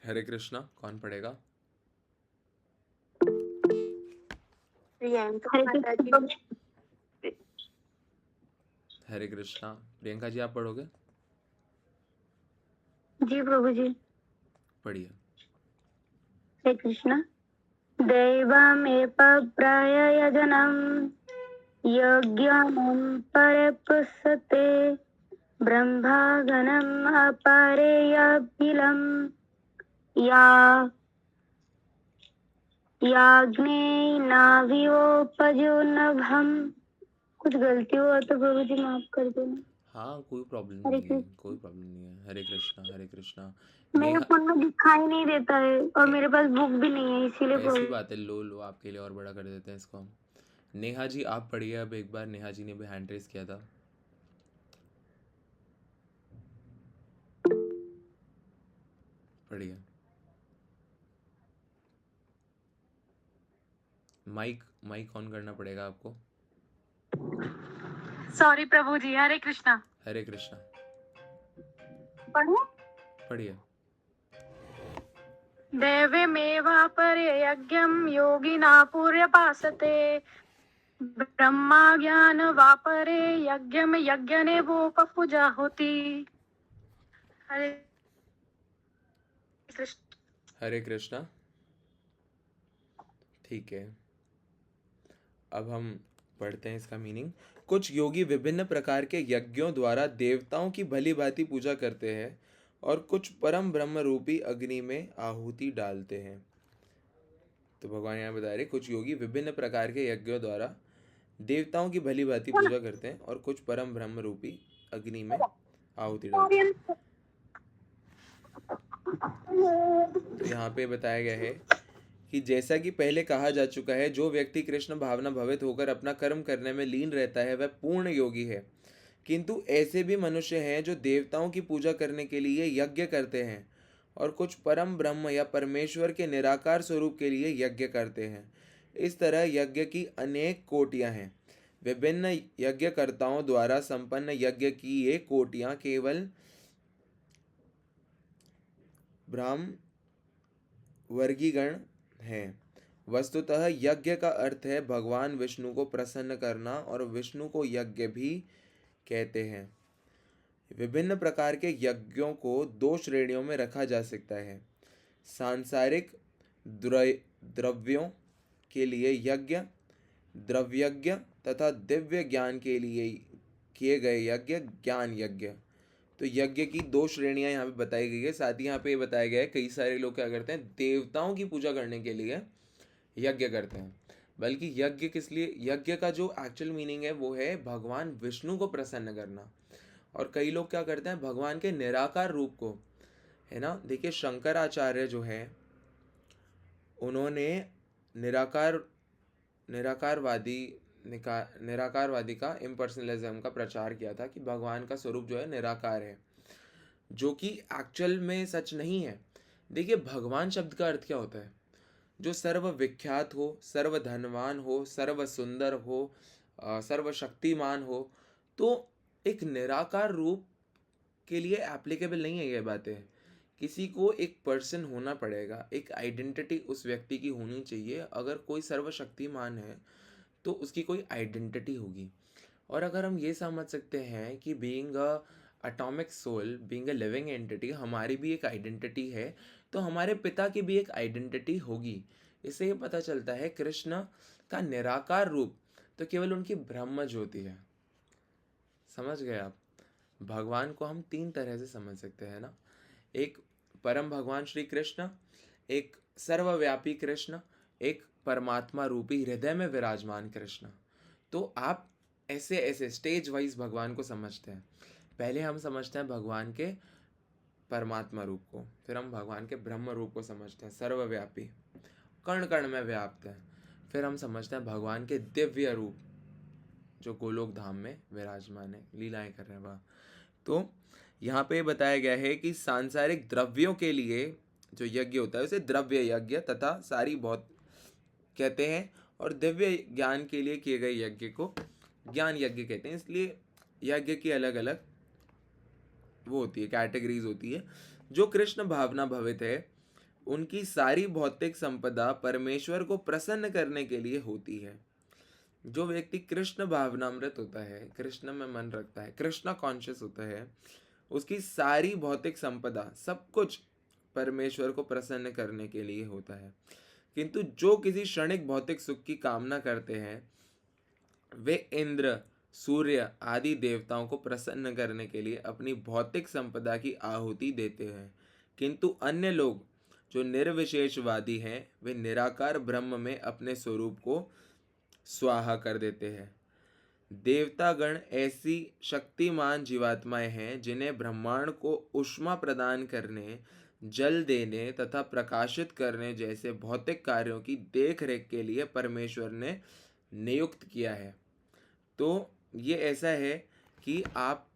हरे कृष्णा, कौन पढ़ेगा? प्रियंका माता जी। हरे कृष्णा, प्रियंका जी आप पढ़ोगे? जी प्रभु जी। पढ़िए। हरे कृष्ण। दैवमेव प्रयजनम् यज्ञमं परपुसते ब्रह्मागणम् अपरेयबिलम् या याज्ञेनाभिवोपजुनभम्। कुछ गलती हुआ तो प्रभु जी माफ कर देना। हाँ, कोई प्रॉब्लम हरे नहीं है, कृष्ण। कोई प्रॉब्लम नहीं है। हरे कृष्णा, हरे कृष्णा। मेरे नेहा, फोन में दिखाई नहीं देता है और ए- मेरे पास बुक भी नहीं है, इसीलिए ऐसी प्रभु। बात है, लो लो, आपके लिए और बड़ा कर देते हैं इसको हम। नेहा जी आप पढ़िए अब एक बार, नेहा जी ने भी हैंड रेस किया था। पढ़िए। माइक माइक ऑन करना पड़ेगा आपको। सॉरी प्रभु जी। हरे कृष्णा। हरे कृष्णा। पढ़ूं? पढ़िए। दैवमेवापरे यज्ञं योगिना पूर्यपासते ब्रह्मा ज्ञान वापरे यज्ञम यज्ञने वोपपूजा होती। हरे कृष्ण। हरे कृष्णा। ठीक है, अब हम पढ़ते हैं इसका मीनिंग। कुछ योगी विभिन्न प्रकार के यज्ञों द्वारा देवताओं की भली भांति पूजा करते हैं और कुछ परम ब्रह्म रूपी अग्नि में आहुति डालते हैं। तो भगवान यहाँ बता रहे कुछ योगी विभिन्न प्रकार के यज्ञों द्वारा देवताओं की भली भांति पूजा करते हैं और कुछ परम ब्रह्म रूपी अग्नि में आहुति डालते हैं। तो यहाँ पे बताया गया है कि जैसा कि पहले कहा जा चुका है, जो व्यक्ति कृष्ण भावना भवित होकर अपना कर्म करने में लीन रहता है वह पूर्ण योगी है। किंतु ऐसे भी मनुष्य हैं जो देवताओं की पूजा करने के लिए यज्ञ करते हैं और कुछ परम ब्रह्म या परमेश्वर के निराकार स्वरूप के लिए यज्ञ करते हैं। इस तरह यज्ञ की अनेक कोटियां हैं। विभिन्न यज्ञकर्ताओं द्वारा संपन्न यज्ञ की ये कोटियां केवल ब्राह्म वर्गीगण है। वस्तुतः यज्ञ का अर्थ है भगवान विष्णु को प्रसन्न करना और विष्णु को यज्ञ भी कहते हैं। विभिन्न प्रकार के यज्ञों को दो श्रेणियों में रखा जा सकता है। सांसारिक द्रव्यों के लिए यज्ञ, द्रव्यज्ञ तथा दिव्य ज्ञान के लिए किए गए यज्ञ, ज्ञान यज्ञ। तो यज्ञ की दो श्रेणियां यहाँ पे बताई गई है। साथ ही यहाँ पे ये बताया गया है कई सारे लोग क्या करते हैं, देवताओं की पूजा करने के लिए यज्ञ करते हैं। बल्कि यज्ञ किस लिए, यज्ञ का जो एक्चुअल मीनिंग है वो है भगवान विष्णु को प्रसन्न करना। और कई लोग क्या करते हैं, भगवान के निराकार रूप को, है ना। देखिए शंकराचार्य जो है उन्होंने निराकारवादी का इम्पर्सनलिज्म का प्रचार किया था कि भगवान का स्वरूप जो है निराकार है, जो कि एक्चुअल में सच नहीं है। देखिए भगवान शब्द का अर्थ क्या होता है, जो सर्व विख्यात हो, सर्व धनवान हो, सर्व सुंदर हो, सर्व शक्तिमान हो। तो एक निराकार रूप के लिए एप्लीकेबल नहीं है ये बातें। किसी को एक पर्सन होना पड़ेगा, एक आइडेंटिटी उस व्यक्ति की होनी चाहिए। अगर कोई सर्वशक्तिमान है तो उसकी कोई आइडेंटिटी होगी। और अगर हम ये समझ सकते हैं कि being a atomic soul, being a living entity, हमारी भी एक आइडेंटिटी है, तो हमारे पिता की भी एक आइडेंटिटी होगी। इससे ये पता चलता है कृष्ण का निराकार रूप तो केवल उनकी ब्रह्म ज्योति है। समझ गए आप। भगवान को हम तीन तरह से समझ सकते हैं ना, एक परम भगवान श्री कृष्ण, एक सर्वव्यापी कृष्ण, एक परमात्मा रूपी हृदय में विराजमान कृष्ण। तो आप ऐसे ऐसे स्टेज वाइज भगवान को समझते हैं। पहले हम समझते हैं भगवान के परमात्मा रूप को, फिर हम भगवान के ब्रह्म रूप को समझते हैं, सर्वव्यापी, कण कण में व्याप्त है। फिर हम समझते हैं भगवान के दिव्य रूप जो गोलोक धाम में विराजमान है, लीलाएं कर रहे हैं वह। तो यहाँ पे बताया गया है कि सांसारिक द्रव्यों के लिए जो यज्ञ होता है उसे द्रव्य यज्ञ तथा सारी बहुत कहते हैं, और दिव्य ज्ञान के लिए किए गए यज्ञ को ज्ञान यज्ञ कहते हैं। इसलिए यज्ञ की अलग अलग वो होती है, कैटेगरीज होती है। जो कृष्ण भावना भवित है उनकी सारी भौतिक संपदा परमेश्वर को प्रसन्न करने के लिए होती है। जो व्यक्ति कृष्ण भावनामृत होता है, कृष्ण में मन रखता है, कृष्ण कॉन्शियस होता है, उसकी सारी भौतिक संपदा, सब कुछ परमेश्वर को प्रसन्न करने के लिए होता है, किंतु जो किसी क्षणिक भौतिक सुख की कामना करते हैं वे इंद्र, सूर्य आदि देवताओं को प्रसन्न करने के लिए अपनी भौतिक संपदा की आहुति देते हैं। किंतु अन्य लोग जो निर्विशेषवादी हैं वे निराकार ब्रह्म में अपने स्वरूप को स्वाहा कर देते हैं। देवतागण ऐसी शक्तिमान जीवात्माएं हैं जिन्हें ब्रह्मांड को ऊष्मा प्रदान करने, जल देने तथा प्रकाशित करने जैसे भौतिक कार्यों की देख रेख के लिए परमेश्वर ने नियुक्त किया है। तो ये ऐसा है कि आप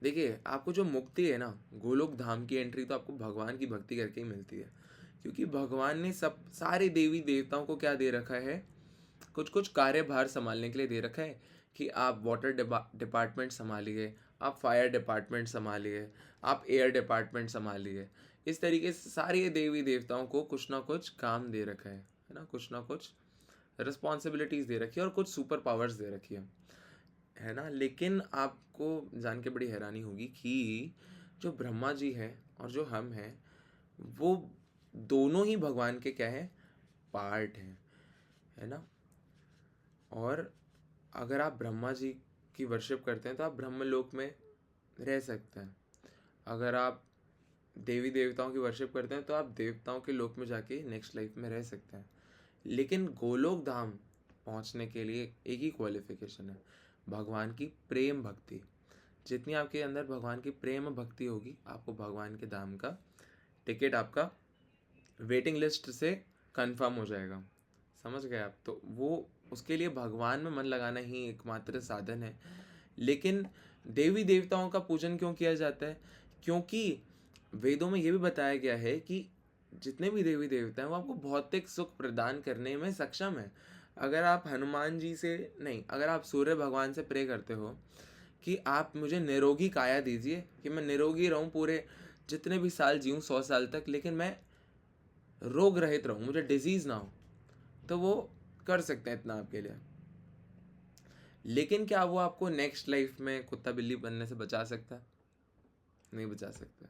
देखिए, आपको जो मुक्ति है ना, गोलोक धाम की एंट्री तो आपको भगवान की भक्ति करके ही मिलती है, क्योंकि भगवान ने सब सारे देवी देवताओं को क्या दे रखा है, कुछ कुछ कार्यभार संभालने के लिए दे रखा है कि आप वाटर डिपार्टमेंट संभालिए, आप फायर डिपार्टमेंट संभालिए, आप एयर डिपार्टमेंट संभालिए। इस तरीके से सारे देवी देवताओं को कुछ ना कुछ काम दे रखा है ना, कुछ ना कुछ रिस्पॉन्सिबिलिटीज़ दे रखी है और कुछ सुपर पावर्स दे रखी है ना। लेकिन आपको जान के बड़ी हैरानी होगी कि जो ब्रह्मा जी हैं और जो हम हैं वो दोनों ही भगवान के क्या है, पार्ट हैं, है ना। और अगर आप ब्रह्मा जी की वर्शिप करते हैं तो आप ब्रह्मलोक में रह सकते हैं। अगर आप देवी देवताओं की वर्शिप करते हैं तो आप देवताओं के लोक में जाके नेक्स्ट लाइफ में रह सकते हैं। लेकिन गोलोक धाम पहुंचने के लिए एक ही क्वालिफिकेशन है, भगवान की प्रेम भक्ति। जितनी आपके अंदर भगवान की प्रेम भक्ति होगी, आपको भगवान के धाम का टिकट आपका वेटिंग लिस्ट से कंफर्म हो जाएगा। समझ गए आप? तो वो उसके लिए भगवान में मन लगाना ही एकमात्र साधन है। लेकिन देवी देवताओं का पूजन क्यों किया जाता है? क्योंकि वेदों में ये भी बताया गया है कि जितने भी देवी देवता हैं वो आपको भौतिक सुख प्रदान करने में सक्षम है। अगर आप हनुमान जी से नहीं, अगर आप सूर्य भगवान से प्रे करते हो कि आप मुझे निरोगी काया दीजिए, कि मैं निरोगी रहूं, पूरे जितने भी साल जीऊं 100 साल तक, लेकिन मैं रोग रहित रहूं, मुझे डिजीज ना हो, तो वो कर सकते हैं इतना आपके लिए। लेकिन क्या वो आपको नेक्स्ट लाइफ में कुत्ता बिल्ली बनने से बचा सकता है? नहीं बचा सकता।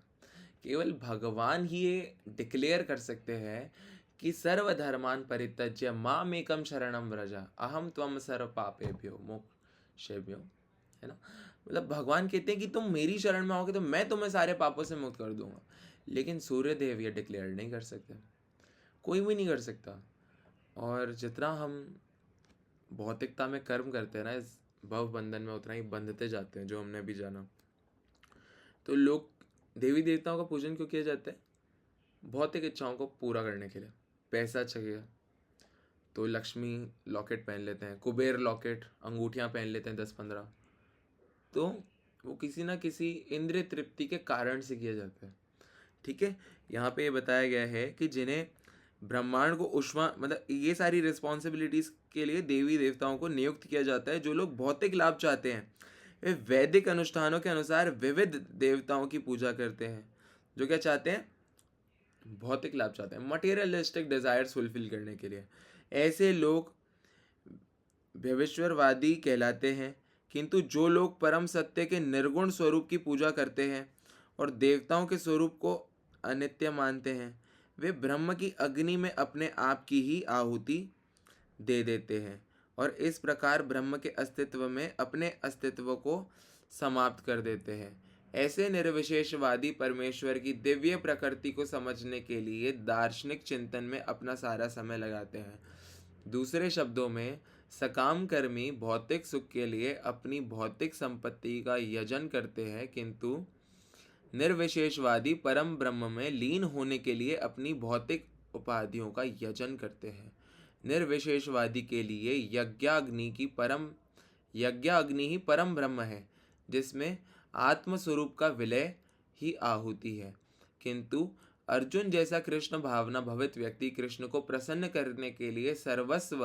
केवल भगवान ही ये डिक्लेयर कर सकते हैं कि सर्वधर्मान परित्यज्य मामेकम शरणम व्रज अहम त्वम सर्व पापेभ्यो मोक्षेभ्यो, है ना। मतलब भगवान कहते हैं कि तुम मेरी शरण में आओगे तो मैं तुम्हें सारे पापों से मुक्त कर दूंगा। लेकिन सूर्यदेव ये डिक्लेयर नहीं कर सकते, कोई भी नहीं कर सकता। और जितना हम भौतिकता में कर्म करते हैं ना इस भव बंधन में, उतना ही बंधते जाते हैं, जो हमने अभी जाना। तो लोग देवी देवताओं का पूजन क्यों किया जाता है? भौतिक इच्छाओं को पूरा करने के लिए। पैसा चाहिए तो लक्ष्मी लॉकेट पहन लेते हैं, कुबेर लॉकेट, अंगूठियां पहन लेते हैं 10-15। तो वो किसी ना किसी इंद्रिय तृप्ति के कारण से किया जाता है। ठीक है, यहाँ पे ये बताया गया है कि जिन्हें ब्रह्मांड को ऊष्मा, मतलब ये सारी रिस्पॉन्सिबिलिटीज के लिए देवी देवताओं को नियुक्त किया जाता है। जो लोग भौतिक लाभ चाहते हैं वे वैदिक अनुष्ठानों के अनुसार विविध देवताओं की पूजा करते हैं। जो क्या चाहते हैं? भौतिक लाभ चाहते हैं, मटेरियलिस्टिक डिजायर्स फुलफिल करने के लिए। ऐसे लोग भविष्यवादी कहलाते हैं। किंतु जो लोग परम सत्य के निर्गुण स्वरूप की पूजा करते हैं और देवताओं के स्वरूप को अनित्य मानते हैं वे ब्रह्म की अग्नि में अपने आप की ही आहुति दे देते हैं और इस प्रकार ब्रह्म के अस्तित्व में अपने अस्तित्व को समाप्त कर देते हैं। ऐसे निर्विशेषवादी परमेश्वर की दिव्य प्रकृति को समझने के लिए दार्शनिक चिंतन में अपना सारा समय लगाते हैं। दूसरे शब्दों में सकाम कर्मी भौतिक सुख के लिए अपनी भौतिक संपत्ति का यजन करते हैं, किंतु निर्विशेषवादी परम ब्रह्म में लीन होने के लिए अपनी भौतिक उपाधियों का यजन करते हैं। निर्विशेषवादी के लिए यज्ञाग्नि ही परम ब्रह्म है, जिसमें आत्मस्वरूप का विलय ही आहुति है। किंतु अर्जुन जैसा कृष्ण भावना भवित व्यक्ति कृष्ण को प्रसन्न करने के लिए सर्वस्व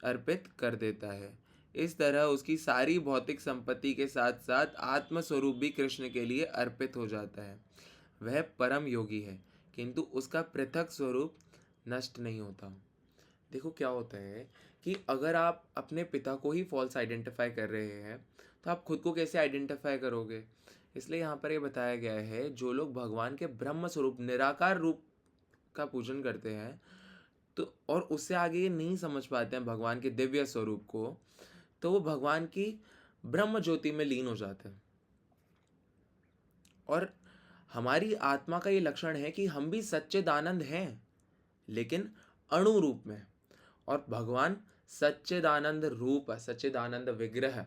अर्पित कर देता है। इस तरह उसकी सारी भौतिक संपत्ति के साथ साथ आत्मस्वरूप भी कृष्ण के लिए अर्पित हो जाता है। वह परम योगी है, किंतु उसका पृथक स्वरूप नष्ट नहीं होता। देखो क्या होता है कि अगर आप अपने पिता को ही फॉल्स आइडेंटिफाई कर रहे हैं तो आप खुद को कैसे आइडेंटिफाई करोगे? इसलिए यहाँ पर ये बताया गया है जो लोग भगवान के ब्रह्म स्वरूप निराकार रूप का पूजन करते हैं तो और उससे आगे ये नहीं समझ पाते हैं भगवान के दिव्य स्वरूप को, तो वो भगवान की ब्रह्म ज्योति में लीन हो जाते हैं। और हमारी आत्मा का ये लक्षण है कि हम भी सच्चिदानंद हैं, लेकिन अणु रूप में, और भगवान सच्चिदानंद रूप, सच्चिदानंद विग्रह,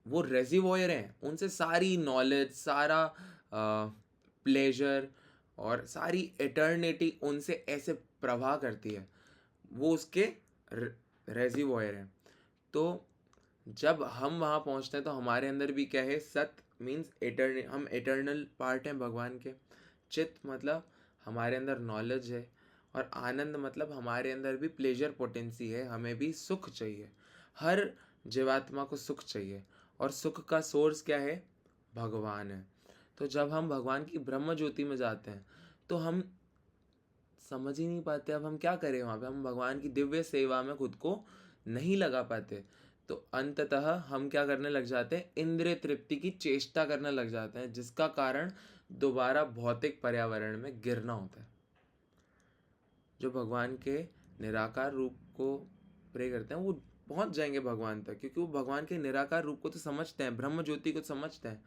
वो रेजिवॉयर हैं। उनसे सारी नॉलेज, सारा प्लेजर और सारी एटर्निटी उनसे ऐसे प्रवाह करती है, वो उसके रेजिवॉयर हैं। तो जब हम वहाँ पहुँचते हैं तो हमारे अंदर भी क्या है, सत मीन्स एटर्नल, हम एटर्नल पार्ट हैं भगवान के। चित मतलब हमारे अंदर नॉलेज है, और आनंद मतलब हमारे अंदर भी प्लेजर पोटेंसी है, हमें भी सुख चाहिए। हर जीवात्मा को सुख चाहिए, और सुख का सोर्स क्या है, भगवान है। तो जब हम भगवान की ब्रह्म ज्योति में जाते हैं तो हम समझ ही नहीं पाते अब हम क्या करें वहाँ पे। हम भगवान की दिव्य सेवा में खुद को नहीं लगा पाते, तो अंततः हम क्या करने लग जाते हैं, इंद्रिय तृप्ति की चेष्टा करने लग जाते हैं, जिसका कारण दोबारा भौतिक पर्यावरण में गिरना होता है। जो भगवान के निराकार रूप को प्रे करते हैं वो पहुंच जाएंगे भगवान तक, क्योंकि वो भगवान के निराकार रूप को तो समझते हैं, ब्रह्म ज्योति को समझते हैं,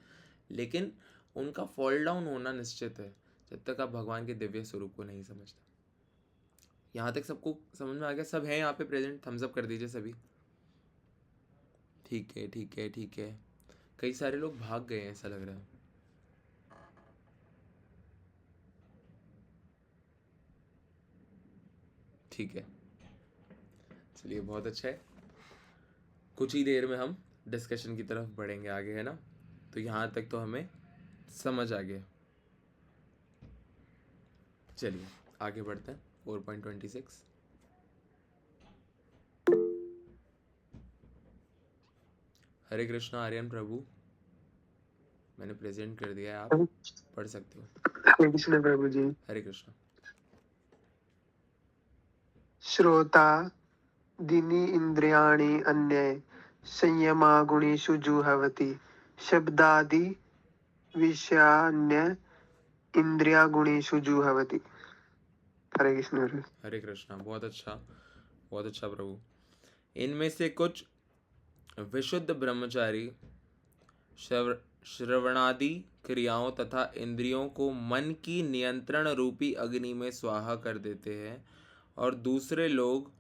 लेकिन उनका फॉल डाउन होना निश्चित है जब तक आप भगवान के दिव्य स्वरूप को नहीं समझते। यहाँ तक सबको समझ में आ गया? सब हैं यहाँ पे प्रेजेंट? थम्स अप कर दीजिए सभी। ठीक है, ठीक है, ठीक है। कई सारे लोग भाग गए हैं ऐसा लग रहा है। ठीक है, चलिए बहुत अच्छा है। कुछ ही देर में हम डिस्कशन की तरफ बढ़ेंगे आगे, है ना। तो यहाँ तक तो हमें समझ आ गया। चलिए आगे बढ़ते हैं। 4.26 हरे कृष्णा आर्यन प्रभु, मैंने प्रेजेंट कर दिया है, आप पढ़ सकते हो। हरे कृष्ण प्रभु जी। हरे कृष्णा। श्रोता दिनी इंद्रियाणि अन्ये संयमा गुणेषु जुहवति शब्दादि विषयान्य इंद्रिया गुणेषु जुहवति। हरे कृष्ण। हरे कृष्णा, बहुत अच्छा, बहुत अच्छा प्रभु। इनमें से कुछ विशुद्ध ब्रह्मचारी श्रवणादि क्रियाओं तथा इंद्रियों को मन की नियंत्रण रूपी अग्नि में स्वाहा कर देते हैं, और दूसरे लोग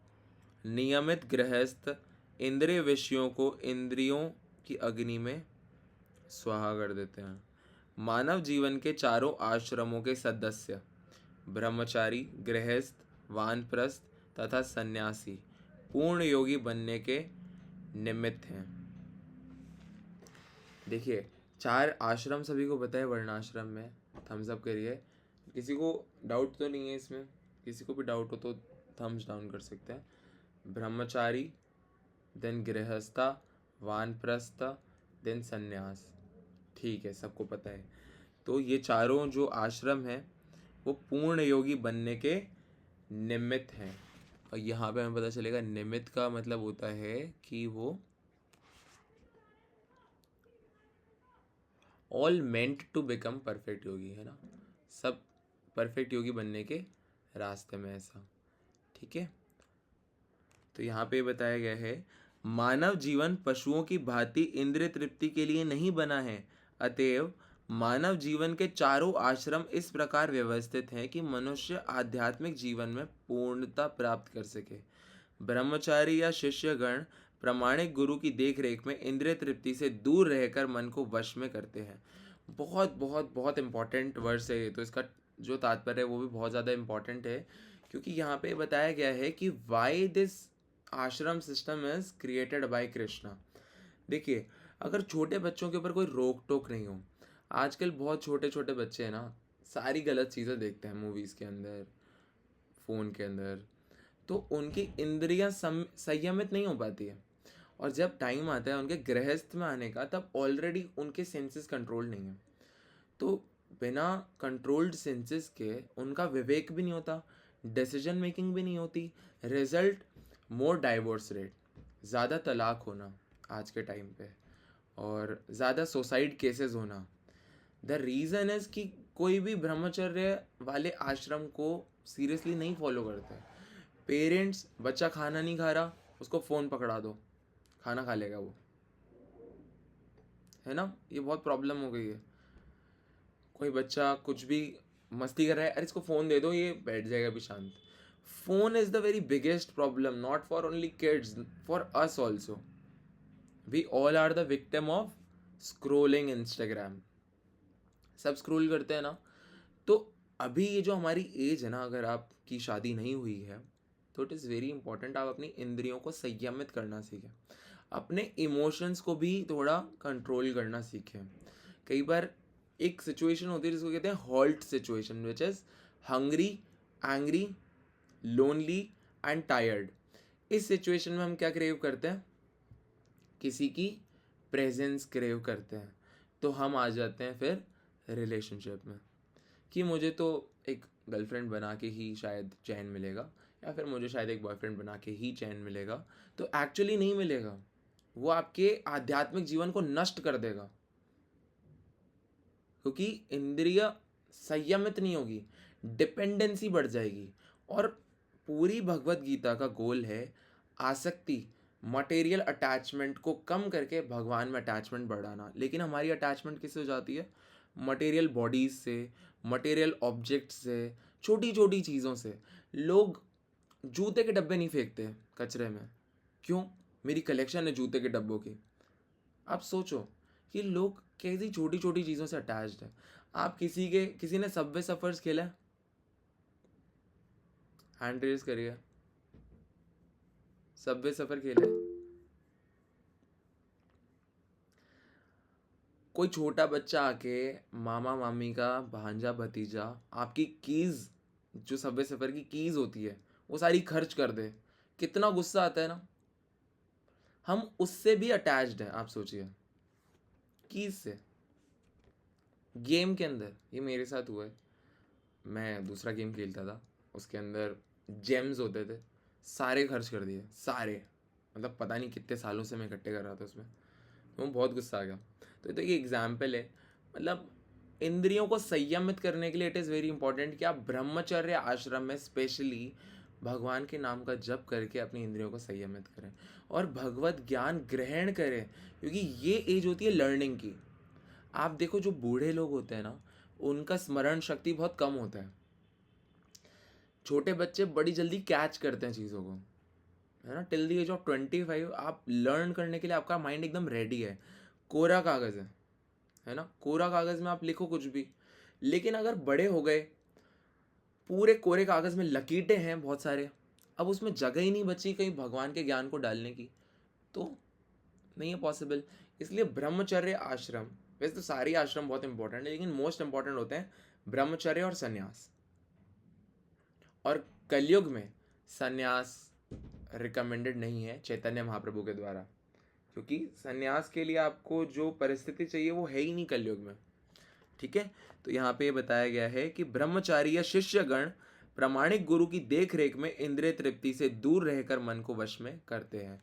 नियमित गृहस्थ इंद्रिय विषयों को इंद्रियों की अग्नि में स्वाहा कर देते हैं। मानव जीवन के चारों आश्रमों के सदस्य ब्रह्मचारी, गृहस्थ, वानप्रस्थ तथा सन्यासी पूर्ण योगी बनने के निमित्त हैं। देखिए, 4 आश्रम सभी को पता है वर्णाश्रम में। थम्स अप करिए। किसी को डाउट तो नहीं है इसमें? किसी को भी डाउट हो तो थम्स डाउन कर सकते हैं। ब्रह्मचारी, देन गृहस्था, वानप्रस्थ, देन सन्यास। ठीक है, सबको पता है। तो ये चारों जो आश्रम हैं वो पूर्ण योगी बनने के निमित्त हैं। और यहाँ पे हमें पता चलेगा निमित्त का मतलब होता है कि वो all meant to become perfect yogi, है ना। सब परफेक्ट योगी बनने के रास्ते में ऐसा। ठीक है, तो यहाँ पे बताया गया है मानव जीवन पशुओं की भांति इंद्रिय तृप्ति के लिए नहीं बना है, अतएव मानव जीवन के चारों आश्रम इस प्रकार व्यवस्थित हैं कि मनुष्य आध्यात्मिक जीवन में पूर्णता प्राप्त कर सके। ब्रह्मचारी या शिष्यगण प्रामाणिक गुरु की देखरेख में इंद्रिय तृप्ति से दूर रहकर मन को वश में करते हैं। बहुत बहुत बहुत इंपॉर्टेंट वर्स है ये, तो इसका जो तात्पर्य है वो भी बहुत ज़्यादा इम्पॉर्टेंट है, क्योंकि यहाँ पे बताया गया है कि वाई दिस आश्रम system is created by Krishna. देखिए, अगर छोटे बच्चों के ऊपर कोई रोक टोक नहीं हो, आजकल बहुत छोटे छोटे बच्चे हैं ना, सारी गलत चीज़ें देखते हैं मूवीज़ के अंदर, फ़ोन के अंदर, तो उनकी इंद्रियां संयमित नहीं हो पाती है। और जब टाइम आता है उनके गृहस्थ में आने का, तब ऑलरेडी उनके सेंसेस कंट्रोल नहीं है। तो बिना कंट्रोल्ड सेंसेस के उनका विवेक भी नहीं होता, डिसीजन मेकिंग भी नहीं होती। रिजल्ट मोर डाइवोर्स रेट, ज़्यादा तलाक होना आज के टाइम पे, और ज़्यादा सुसाइड केसेस होना, द रीज़न इज़ कि कोई भी ब्रह्मचर्य वाले आश्रम को सीरियसली नहीं फॉलो करते। पेरेंट्स, बच्चा खाना नहीं खा रहा, उसको फ़ोन पकड़ा दो, खाना खा लेगा वो, है ना। ये बहुत प्रॉब्लम हो गई है। कोई बच्चा कुछ भी मस्ती कर रहा है, अरे इसको फ़ोन दे दो, ये बैठ जाएगा भी शांत। Phone is the very biggest problem, not for only kids, for us also. We all are the victim of scrolling Instagram. सब स्क्रोल करते हैं ना। तो अभी ये जो हमारी एज है ना, अगर आपकी शादी नहीं हुई है तो इट इज़ वेरी इंपॉर्टेंट आप अपनी इंद्रियों को संयमित करना सीखें, अपने इमोशंस को भी थोड़ा कंट्रोल करना सीखें। कई बार एक सिचुएशन होती है जिसको कहते हैं halt situation, which is hungry, angry, lonely and tired. इस सिचुएशन में हम क्या क्रेव करते हैं? किसी की प्रेजेंस क्रेव करते हैं। तो हम आ जाते हैं फिर रिलेशनशिप में कि मुझे तो एक गर्लफ्रेंड बना के ही शायद चैन मिलेगा, या फिर मुझे शायद एक बॉयफ्रेंड बना के ही चैन मिलेगा। तो एक्चुअली नहीं मिलेगा, वो आपके आध्यात्मिक जीवन को नष्ट कर देगा, क्योंकि इंद्रिय संयमित नहीं होगी, डिपेंडेंसी बढ़ जाएगी। और पूरी भगवत गीता का गोल है आसक्ति, मटेरियल अटैचमेंट को कम करके भगवान में अटैचमेंट बढ़ाना। लेकिन हमारी अटैचमेंट किससे हो जाती है? मटेरियल बॉडीज से, मटेरियल ऑब्जेक्ट्स से, छोटी छोटी चीज़ों से। लोग जूते के डब्बे नहीं फेंकते कचरे में, क्यों? मेरी कलेक्शन है जूते के डब्बों की। आप सोचो कि लोग कैसी छोटी छोटी चीज़ों से अटैच्ड है। आप किसी ने सबवे सफर्स खेला है? हैंड रेज करिए। सबवे सफर खेला है? कोई छोटा बच्चा आके, मामा मामी का भांजा भतीजा, आपकी कीज, जो सबवे सफर की कीज होती है, वो सारी खर्च कर दे, कितना गुस्सा आता है ना। हम उससे भी अटैच्ड हैं, आप सोचिए, कीज से। गेम के अंदर ये मेरे साथ हुआ है। मैं दूसरा गेम खेलता था, उसके अंदर जेम्स होते थे, सारे खर्च कर दिए, सारे। मतलब पता नहीं कितने सालों से मैं इकट्ठे कर रहा था उसमें। तो बहुत गुस्सा आ गया। तो ये एग्जाम्पल है। मतलब इंद्रियों को संयमित करने के लिए इट इज़ वेरी इंपॉर्टेंट कि आप ब्रह्मचर्य आश्रम में स्पेशली भगवान के नाम का जप करके अपनी इंद्रियों को संयमित करें और भगवत ज्ञान ग्रहण करें, क्योंकि ये एज होती है लर्निंग की। आप देखो जो बूढ़े लोग होते हैं ना, उनका स्मरण शक्ति बहुत कम होता है। छोटे बच्चे बड़ी जल्दी कैच करते हैं चीज़ों को, है ना। टिल द एज ऑफ 25 आप लर्न करने के लिए आपका माइंड एकदम रेडी है। कोरा कागज़ है ना। कोरा कागज़ में आप लिखो कुछ भी। लेकिन अगर बड़े हो गए, पूरे कोरे कागज़ में लकीरें हैं बहुत सारे, अब उसमें जगह ही नहीं बची कहीं भगवान के ज्ञान को डालने की, तो नहीं है पॉसिबल। इसलिए ब्रह्मचर्य आश्रम, वैसे तो सारे आश्रम बहुत इंपॉर्टेंट है, लेकिन मोस्ट इंपॉर्टेंट होते हैं ब्रह्मचर्य और संन्यास। और कलयुग में संन्यास रिकमेंडेड नहीं है चैतन्य महाप्रभु के द्वारा, क्योंकि संन्यास के लिए आपको जो परिस्थिति चाहिए वो है ही नहीं कलयुग में। ठीक है। तो यहाँ पे बताया गया है कि ब्रह्मचारी या शिष्यगण प्रामाणिक गुरु की देख रेख में इंद्रिय तृप्ति से दूर रहकर मन को वश में करते हैं।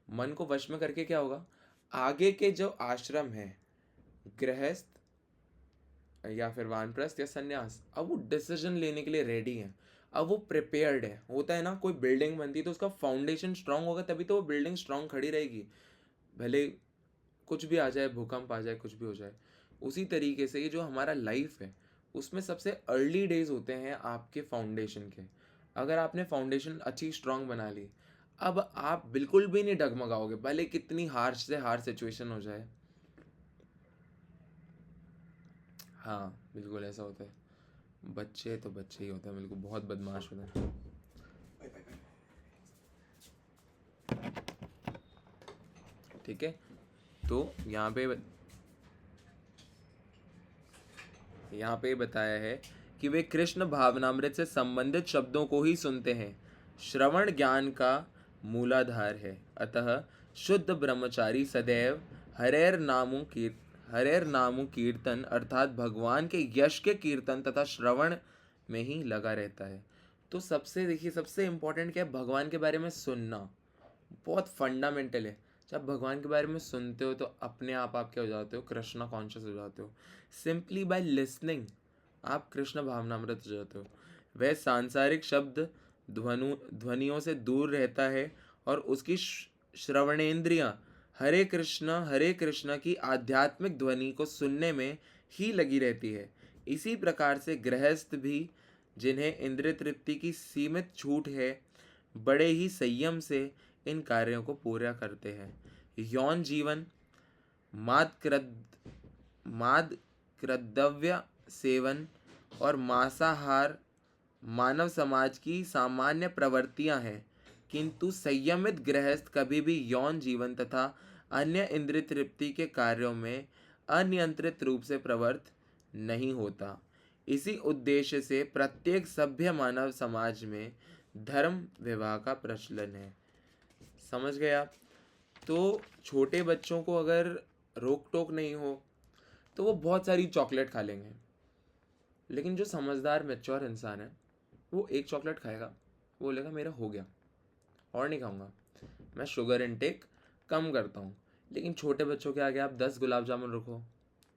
मन को वश में करके क्या होगा? आगे के जो आश्रम है, गृहस्थ या फिर वानप्रस्थ या सन्यास, अब वो डिसीजन लेने के लिए रेडी हैं। अब वो प्रिपेयर्ड है। होता है ना, कोई बिल्डिंग बनती है तो उसका फाउंडेशन स्ट्रांग होगा तभी तो वो बिल्डिंग स्ट्रांग खड़ी रहेगी, भले कुछ भी आ जाए, भूकंप आ जाए, कुछ भी हो जाए। उसी तरीके से ये जो हमारा लाइफ है, उसमें सबसे अर्ली डेज होते हैं आपके फाउंडेशन के। अगर आपने फाउंडेशन अच्छी स्ट्रांग बना ली, अब आप बिल्कुल भी नहीं डगमगाओगे, भले कितनी हार्श से हार्श सिचुएशन हो जाए। हाँ बिल्कुल ऐसा होता है। बच्चे तो बच्चे ही होते हैं, बिल्कुल बहुत बदमाश होते हैं। ठीक है। तो यहाँ पे बताया है कि वे कृष्ण भावनामृत से संबंधित शब्दों को ही सुनते हैं। श्रवण ज्ञान का मूलाधार है। अतः शुद्ध ब्रह्मचारी सदैव हरेर नामु कीर्तन अर्थात भगवान के यश के कीर्तन तथा श्रवण में ही लगा रहता है। तो सबसे देखिए, सबसे इम्पोर्टेंट क्या है? भगवान के बारे में सुनना बहुत फंडामेंटल है। जब भगवान के बारे में सुनते हो तो अपने आप क्या हो जाते हो, कृष्णा कॉन्शियस हो जाते हो। सिंपली बाय लिसनिंग आप कृष्ण भावनामृत हो जाते हो। वह सांसारिक शब्द ध्वनियों से दूर रहता है और उसकी श्रवणेंद्रियां हरे कृष्ण की आध्यात्मिक ध्वनि को सुनने में ही लगी रहती है। इसी प्रकार से गृहस्थ भी, जिन्हें इंद्रिय तृप्ति की सीमित छूट है, बड़े ही संयम से इन कार्यों को पूरा करते हैं। यौन जीवन, माद क्रद्रव्य सेवन और मांसाहार मानव समाज की सामान्य प्रवृत्तियां हैं, किंतु संयमित गृहस्थ कभी भी यौन जीवन तथा अन्य इंद्रिय तृप्ति के कार्यों में अनियंत्रित रूप से प्रवृत्त नहीं होता। इसी उद्देश्य से प्रत्येक सभ्य मानव समाज में धर्म विवाह का प्रचलन है। समझ गए आप? तो छोटे बच्चों को अगर रोक टोक नहीं हो तो वो बहुत सारी चॉकलेट खा लेंगे, लेकिन जो समझदार मैच्योर इंसान है वो एक चॉकलेट खाएगा, वो बोलेगा मेरा हो गया और नहीं खाऊंगा, मैं शुगर इनटेक कम करता हूँ। लेकिन छोटे बच्चों के आगे आप 10 गुलाब जामुन रखो,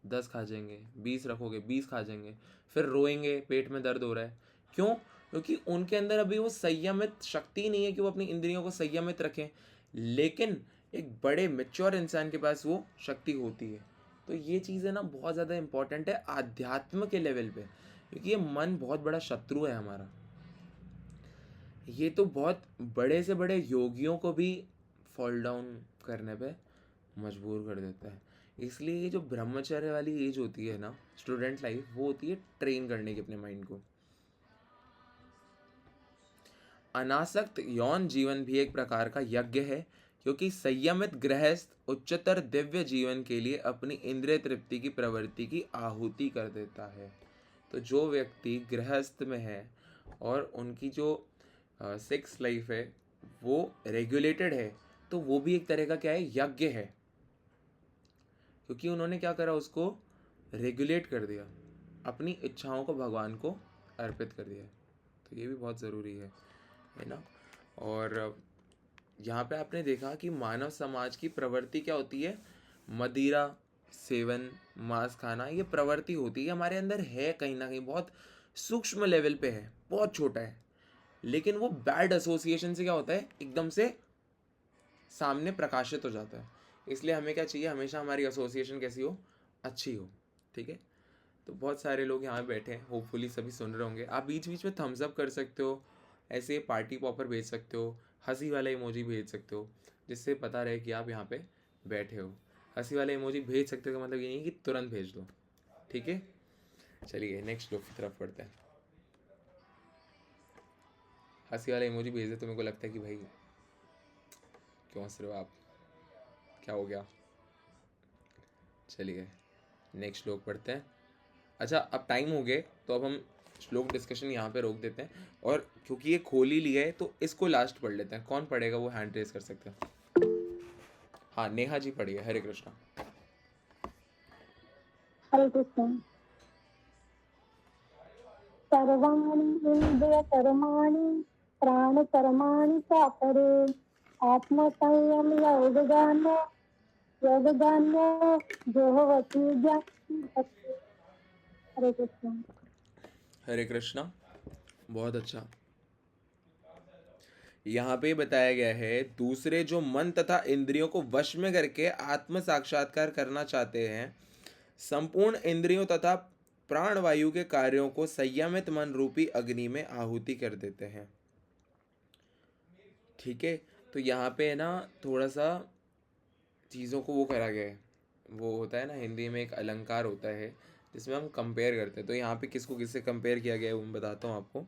10 खा जाएंगे, 20 रखोगे 20 खा जाएंगे, फिर रोएंगे, पेट में दर्द हो रहा है। क्यों? क्योंकि उनके अंदर अभी वो संयमित शक्ति नहीं है कि वो अपनी इंद्रियों को संयमित रखें, लेकिन एक बड़े मैच्योर इंसान के पास वो शक्ति होती है। तो ये चीज़ें ना बहुत ज़्यादा इम्पॉर्टेंट है आध्यात्म के लेवल पे, क्योंकि ये मन बहुत बड़ा शत्रु है हमारा। ये तो बहुत बड़े से बड़े योगियों को भी फॉल डाउन करने पे मजबूर कर देता है। इसलिए ये जो ब्रह्मचर्य वाली एज होती है ना, स्टूडेंट लाइफ, वो होती है ट्रेन करने की अपने माइंड को। अनासक्त यौन जीवन भी एक प्रकार का यज्ञ है, क्योंकि संयमित गृहस्थ उच्चतर दिव्य जीवन के लिए अपनी इंद्रिय तृप्ति की प्रवृत्ति की आहुति कर देता है। तो जो व्यक्ति गृहस्थ में है और उनकी जो सेक्स लाइफ है वो रेगुलेटेड है, तो वो भी एक तरह का क्या है, यज्ञ है, क्योंकि उन्होंने क्या करा, उसको रेगुलेट कर दिया, अपनी इच्छाओं को भगवान को अर्पित कर दिया। तो ये भी बहुत ज़रूरी है ना। और यहाँ पे आपने देखा कि मानव समाज की प्रवृत्ति क्या होती है, मदिरा सेवन, मांस खाना, ये प्रवृत्ति होती है हमारे अंदर, है कहीं ना कहीं, बहुत सूक्ष्म लेवल पे है, बहुत छोटा है, लेकिन वो बैड एसोसिएशन से क्या होता है, एकदम से सामने प्रकाशित हो जाता है। इसलिए हमें क्या चाहिए, हमेशा हमारी एसोसिएशन कैसी हो, अच्छी हो। ठीक है? तो बहुत सारे लोग यहाँ बैठे हैं, होपफुली सभी सुन रहे होंगे। आप बीच बीच में थम्स अप कर सकते हो, ऐसे पार्टी पॉपर भेज सकते हो, हंसी वाला इमोजी भेज सकते हो, जिससे पता रहे कि आप यहाँ पे बैठे हो। हंसी वाला इमोजी भेज सकते हो का मतलब ये नहीं कि तुरंत भेज दो। ठीक है? चलिए नेक्स्ट श्लोक की तरफ पढ़ते हैं। हंसी वाला इमोजी भेज दे तो मेरे को लगता है कि भाई क्यों हंस रहे हो आप, क्या हो गया। चलिए नेक्स्ट श्लोक पढ़ते हैं। अच्छा, अब टाइम हो गए तो अब हम श्लोक डिस्कशन यहाँ पे रोक देते हैं, और क्योंकि ये खोल ही लिया है तो इसको लास्ट पढ़ लेते हैं। कौन पढ़ेगा वो हैंड रेज कर सकते हैं। हाँ, नेहा जी पढ़िए। हरे कृष्णा। हरे कृष्ण। सर्वाणि इंद्रिय कर्माणि प्राण कर्माणि चापरे आत्म संयम योगदान्य जो होती ज्ञान। हरे कृष्ण। हरे कृष्णा। बहुत अच्छा। यहाँ पे बताया गया है, दूसरे जो मन तथा इंद्रियों को वश में करके आत्म साक्षात्कार करना चाहते हैं, संपूर्ण इंद्रियों तथा प्राणवायु के कार्यों को संयमित मन रूपी अग्नि में आहुति कर देते हैं। ठीक है? तो यहाँ पे है ना थोड़ा सा चीज़ों को वो करा गया है, वो होता है ना हिंदी में एक अलंकार होता है जिसमें हम कंपेयर करते हैं। तो यहाँ पे किसको किससे कंपेयर किया गया है वो मैं बताता हूँ आपको।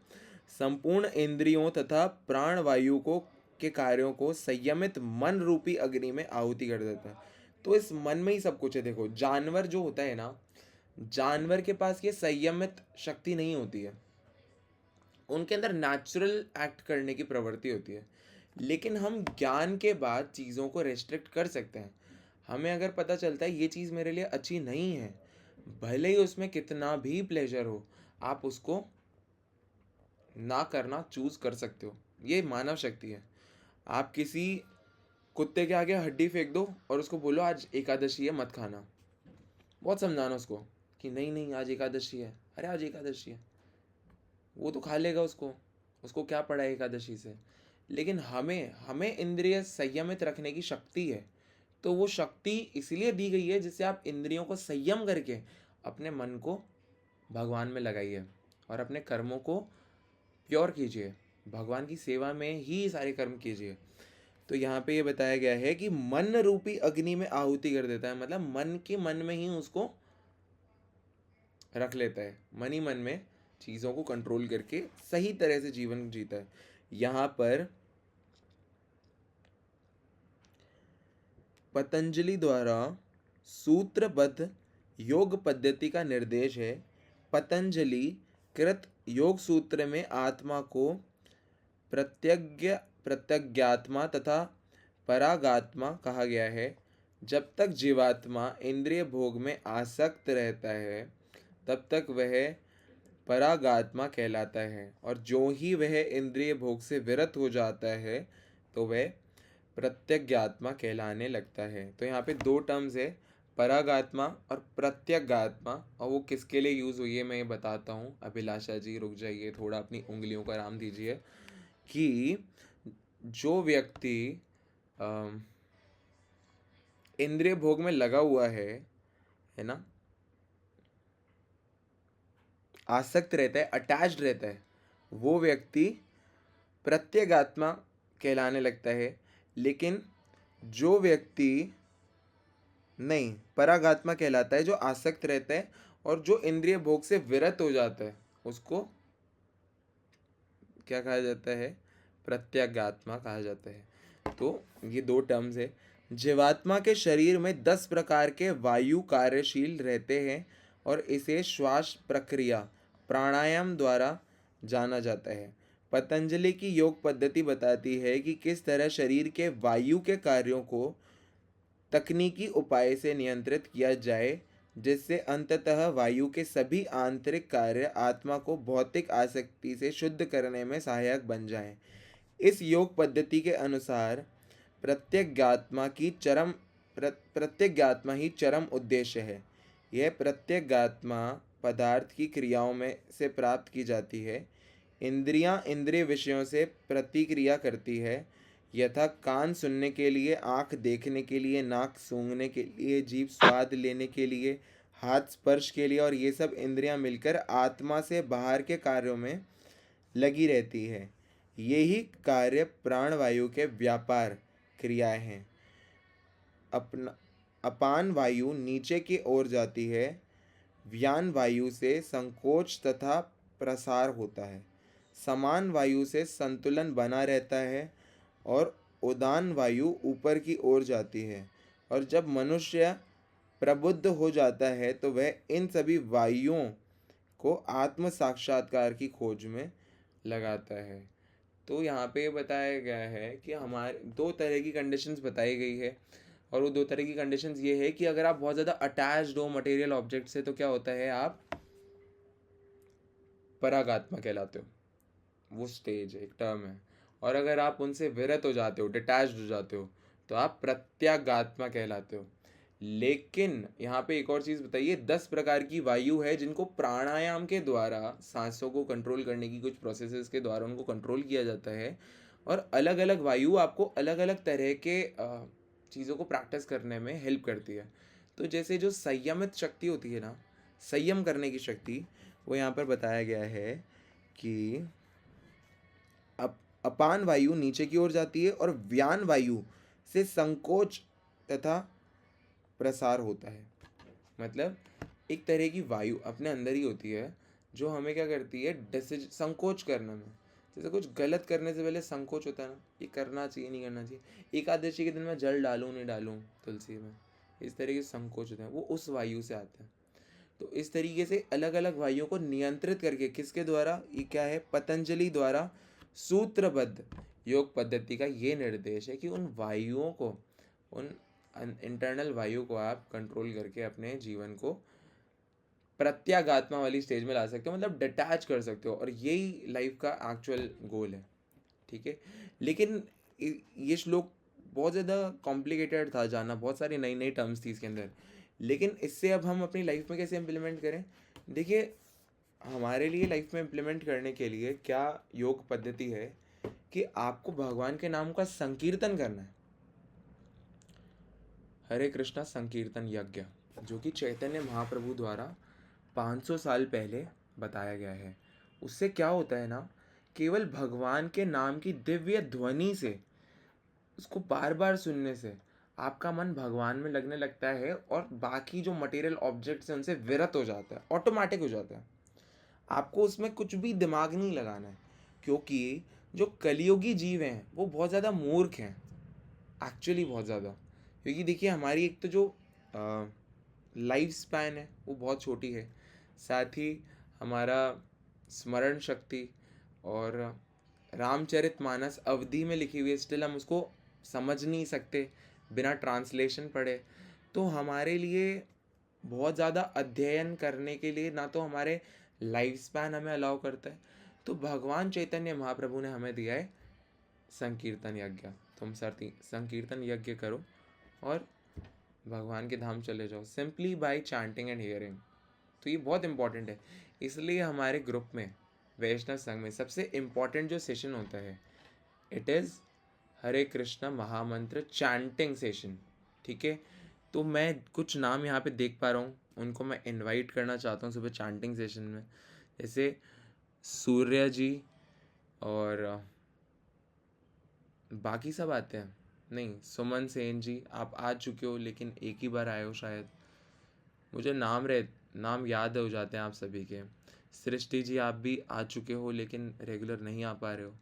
संपूर्ण इंद्रियों तथा प्राणवायु को के कार्यों को संयमित मन रूपी अग्नि में आहुति कर देता है। तो इस मन में ही सब कुछ है। देखो, जानवर जो होता है ना, जानवर के पास ये संयमित शक्ति नहीं होती है, उनके अंदर नेचुरल एक्ट करने की प्रवृत्ति होती है। लेकिन हम ज्ञान के बाद चीज़ों को रेस्ट्रिक्ट कर सकते हैं। हमें अगर पता चलता है ये चीज़ मेरे लिए अच्छी नहीं है, भले ही उसमें कितना भी प्लेजर हो, आप उसको ना करना चूज कर सकते हो। ये मानव शक्ति है। आप किसी कुत्ते के आगे हड्डी फेंक दो और उसको बोलो आज एकादशी है मत खाना, बहुत समझाना उसको कि नहीं नहीं आज एकादशी है, अरे आज एकादशी है, वो तो खा लेगा, उसको क्या पड़ा है एकादशी से। लेकिन हमें हमें इंद्रिय संयमित रखने की शक्ति है, तो वो शक्ति इसलिए दी गई है जिससे आप इंद्रियों को संयम करके अपने मन को भगवान में लगाइए और अपने कर्मों को प्योर कीजिए, भगवान की सेवा में ही सारे कर्म कीजिए। तो यहाँ पे ये बताया गया है कि मन रूपी अग्नि में आहुति कर देता है, मतलब मन के मन में ही उसको रख लेता है, मन ही मन में चीज़ों को कंट्रोल करके सही तरह से जीवन जीता है। यहाँ पर पतंजलि द्वारा सूत्रबद्ध योग पद्धति का निर्देश है। पतंजलि कृत योग सूत्र में आत्मा को प्रत्यज्ञात्मा तथा परागात्मा कहा गया है। जब तक जीवात्मा इंद्रिय भोग में आसक्त रहता है तब तक वह परागात्मा कहलाता है, और जो ही वह इंद्रिय भोग से विरत हो जाता है तो वह प्रत्यज्ञात्मा कहलाने लगता है। तो यहाँ पे दो टर्म्स है, परागात्मा और प्रत्यगात्मा, और वो किसके लिए यूज़ हुई है मैं ये बताता हूँ। अभिलाषा जी रुक जाइए, थोड़ा अपनी उंगलियों का आराम दीजिए। कि जो व्यक्ति इंद्रिय भोग में लगा हुआ है ना, आसक्त रहता है, अटैच्ड रहता है, वो व्यक्ति प्रत्यगात्मा कहलाने लगता है। लेकिन जो व्यक्ति नहीं, परागात्मा कहलाता है, जो आसक्त रहता है और जो इंद्रिय भोग से विरत हो जाता है उसको क्या कहा जाता है, प्रत्यगात्मा कहा जाता है। तो ये दो टर्म्स है। जीवात्मा के शरीर में 10 प्रकार के वायु कार्यशील रहते हैं और इसे श्वास प्रक्रिया प्राणायाम द्वारा जाना जाता है। पतंजलि की योग पद्धति बताती है कि किस तरह शरीर के वायु के कार्यों को तकनीकी उपाय से नियंत्रित किया जाए, जिससे अंततः वायु के सभी आंतरिक कार्य आत्मा को भौतिक आसक्ति से शुद्ध करने में सहायक बन जाएं। इस योग पद्धति के अनुसार प्रत्यगात्मा ही चरम उद्देश्य है। यह प्रत्यगात्मा पदार्थ की क्रियाओं में से प्राप्त की जाती है। इंद्रियां इंद्रिय विषयों से प्रतिक्रिया करती है, यथा कान सुनने के लिए, आँख देखने के लिए, नाक सूंघने के लिए, जीभ स्वाद लेने के लिए, हाथ स्पर्श के लिए, और ये सब इंद्रियां मिलकर आत्मा से बाहर के कार्यों में लगी रहती है। यही कार्य प्राणवायु के व्यापार क्रियाएं हैं। अपान वायु नीचे की ओर जाती है, व्यान वायु से संकोच तथा प्रसार होता है, समान वायु से संतुलन बना रहता है, और उदान वायु ऊपर की ओर जाती है। और जब मनुष्य प्रबुद्ध हो जाता है तो वह इन सभी वायुओं को आत्म साक्षात्कार की खोज में लगाता है। तो यहाँ पे बताया गया है कि हमारे 2 तरह की कंडीशंस बताई गई है, और वो 2 तरह की कंडीशंस ये है कि अगर आप बहुत ज़्यादा अटैच्ड हो मटेरियल ऑब्जेक्ट से तो क्या होता है, आप परागात्मा कहलाते हो, वो स्टेज एक टर्म है। और अगर आप उनसे विरत हो जाते हो, डिटैच्ड हो जाते हो, तो आप प्रत्यागात्मा कहलाते हो। लेकिन यहाँ पे एक और चीज़ बताइए, 10 प्रकार की वायु है जिनको प्राणायाम के द्वारा सांसों को कंट्रोल करने की कुछ प्रोसेसेस के द्वारा उनको कंट्रोल किया जाता है, और अलग अलग वायु आपको अलग अलग तरह के चीज़ों को प्रैक्टिस करने में हेल्प करती है। तो जैसे जो संयमित शक्ति होती है ना, संयम करने की शक्ति, वो यहाँ पर बताया गया है कि अपान वायु नीचे की ओर जाती है और व्यान वायु से संकोच तथा प्रसार होता है। मतलब एक तरह की वायु अपने अंदर ही होती है जो हमें क्या करती है, संकोच करने में। जैसे कुछ गलत करने से पहले संकोच होता है ना, ये करना चाहिए नहीं करना चाहिए, एकादशी के दिन मैं जल डालूं नहीं डालूं तुलसी में, इस तरह के संकोच होते हैं, वो उस वायु से आते हैं। तो इस तरीके से अलग अलग वायुओं को नियंत्रित करके, किसके द्वारा, ये क्या है, पतंजलि द्वारा सूत्रबद्ध योग पद्धति का ये निर्देश है कि उन वायुओं को, उन इंटरनल वायु को आप कंट्रोल करके अपने जीवन को प्रत्यागात्मा वाली स्टेज में ला सकते हो, मतलब डिटैच कर सकते हो, और यही लाइफ का एक्चुअल गोल है। ठीक है, लेकिन ये श्लोक बहुत ज़्यादा कॉम्प्लिकेटेड था जानना, बहुत सारी नई नई टर्म्स थी इसके अंदर, लेकिन इससे अब हम अपनी लाइफ में कैसे इम्प्लीमेंट करें? देखिए, हमारे लिए लाइफ में इम्प्लीमेंट करने के लिए क्या योग पद्धति है कि आपको भगवान के नाम का संकीर्तन करना है। हरे कृष्णा संकीर्तन यज्ञ, जो कि चैतन्य महाप्रभु द्वारा 500 साल पहले बताया गया है। उससे क्या होता है ना, केवल भगवान के नाम की दिव्य ध्वनि से, उसको बार बार सुनने से आपका मन भगवान में लगने लगता है और बाकी जो मटेरियल ऑब्जेक्ट्स हैं उनसे विरत हो जाता है, ऑटोमेटिक हो जाता है। आपको उसमें कुछ भी दिमाग नहीं लगाना है, क्योंकि जो कलियुगी जीव हैं वो बहुत ज़्यादा मूर्ख हैं, एक्चुअली बहुत ज़्यादा। क्योंकि देखिए, हमारी एक तो जो लाइफ स्पैन है वो बहुत छोटी है, साथ ही हमारा स्मरण शक्ति और रामचरितमानस अवधि में लिखी हुई है, स्टिल हम उसको समझ नहीं सकते बिना ट्रांसलेशन पढ़े। तो हमारे लिए बहुत ज़्यादा अध्ययन करने के लिए ना तो हमारे लाइफ स्पैन हमें अलाउ करता है। तो भगवान चैतन्य महाप्रभु ने हमें दिया है संकीर्तन यज्ञ। तुम संकीर्तन यज्ञ करो और भगवान के धाम चले जाओ, simply by chanting and hearing. तो ये बहुत इंपॉर्टेंट है। इसलिए हमारे ग्रुप में, वैष्णव संघ में, सबसे इम्पॉर्टेंट जो सेशन होता है, इट इज़ हरे कृष्णा महामंत्र चैंटिंग सेशन। ठीक है, तो मैं कुछ नाम यहाँ पे देख पा रहा हूँ, उनको मैं इनवाइट करना चाहता हूँ सुबह चैंटिंग सेशन में। जैसे सूर्य जी और बाकी सब आते हैं, नहीं, सुमन सेन जी आप आ चुके हो लेकिन एक ही बार आए हो शायद, मुझे नाम याद हो जाते हैं आप सभी के। सृष्टि जी आप भी आ चुके हो लेकिन रेगुलर नहीं आ पा रहे हो,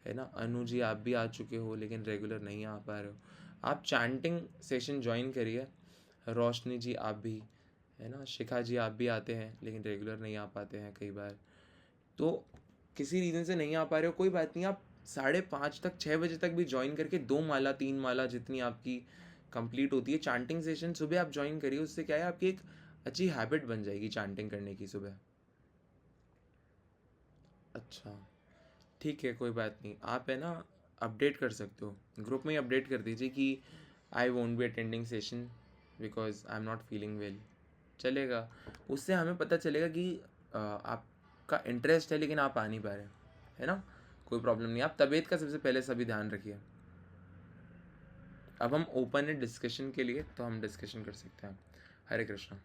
है ना। अनु जी आप भी आ चुके हो लेकिन रेगुलर नहीं आ पा रहे हो। आप चैंटिंग सेशन ज्वाइन करिए। रोशनी जी आप भी, है ना। शिखा जी आप भी आते हैं लेकिन रेगुलर नहीं आ पाते हैं कई बार। तो किसी रीज़न से नहीं आ पा रहे हो, कोई बात नहीं, आप 5:30 तक 6 बजे तक भी ज्वाइन करके 2 माला 3 माला जितनी आपकी कंप्लीट होती है चैंटिंग सेशन सुबह आप ज्वाइन करिए। उससे क्या है, आपकी एक अच्छी हैबिट बन जाएगी चैंटिंग करने की सुबह। अच्छा, ठीक है, कोई बात नहीं। आप है ना अपडेट कर सकते हो, ग्रुप में ही अपडेट कर दीजिए कि I won't be attending session because I am not feeling well. चलेगा, उससे हमें पता चलेगा कि आपका इंटरेस्ट है लेकिन आप आ नहीं पा रहे, है ना। कोई प्रॉब्लम नहीं, आप तबीयत का सबसे पहले सभी ध्यान रखिए। अब हम ओपन है डिस्कशन के लिए, तो हम डिस्कशन कर सकते हैं। हरे कृष्णा।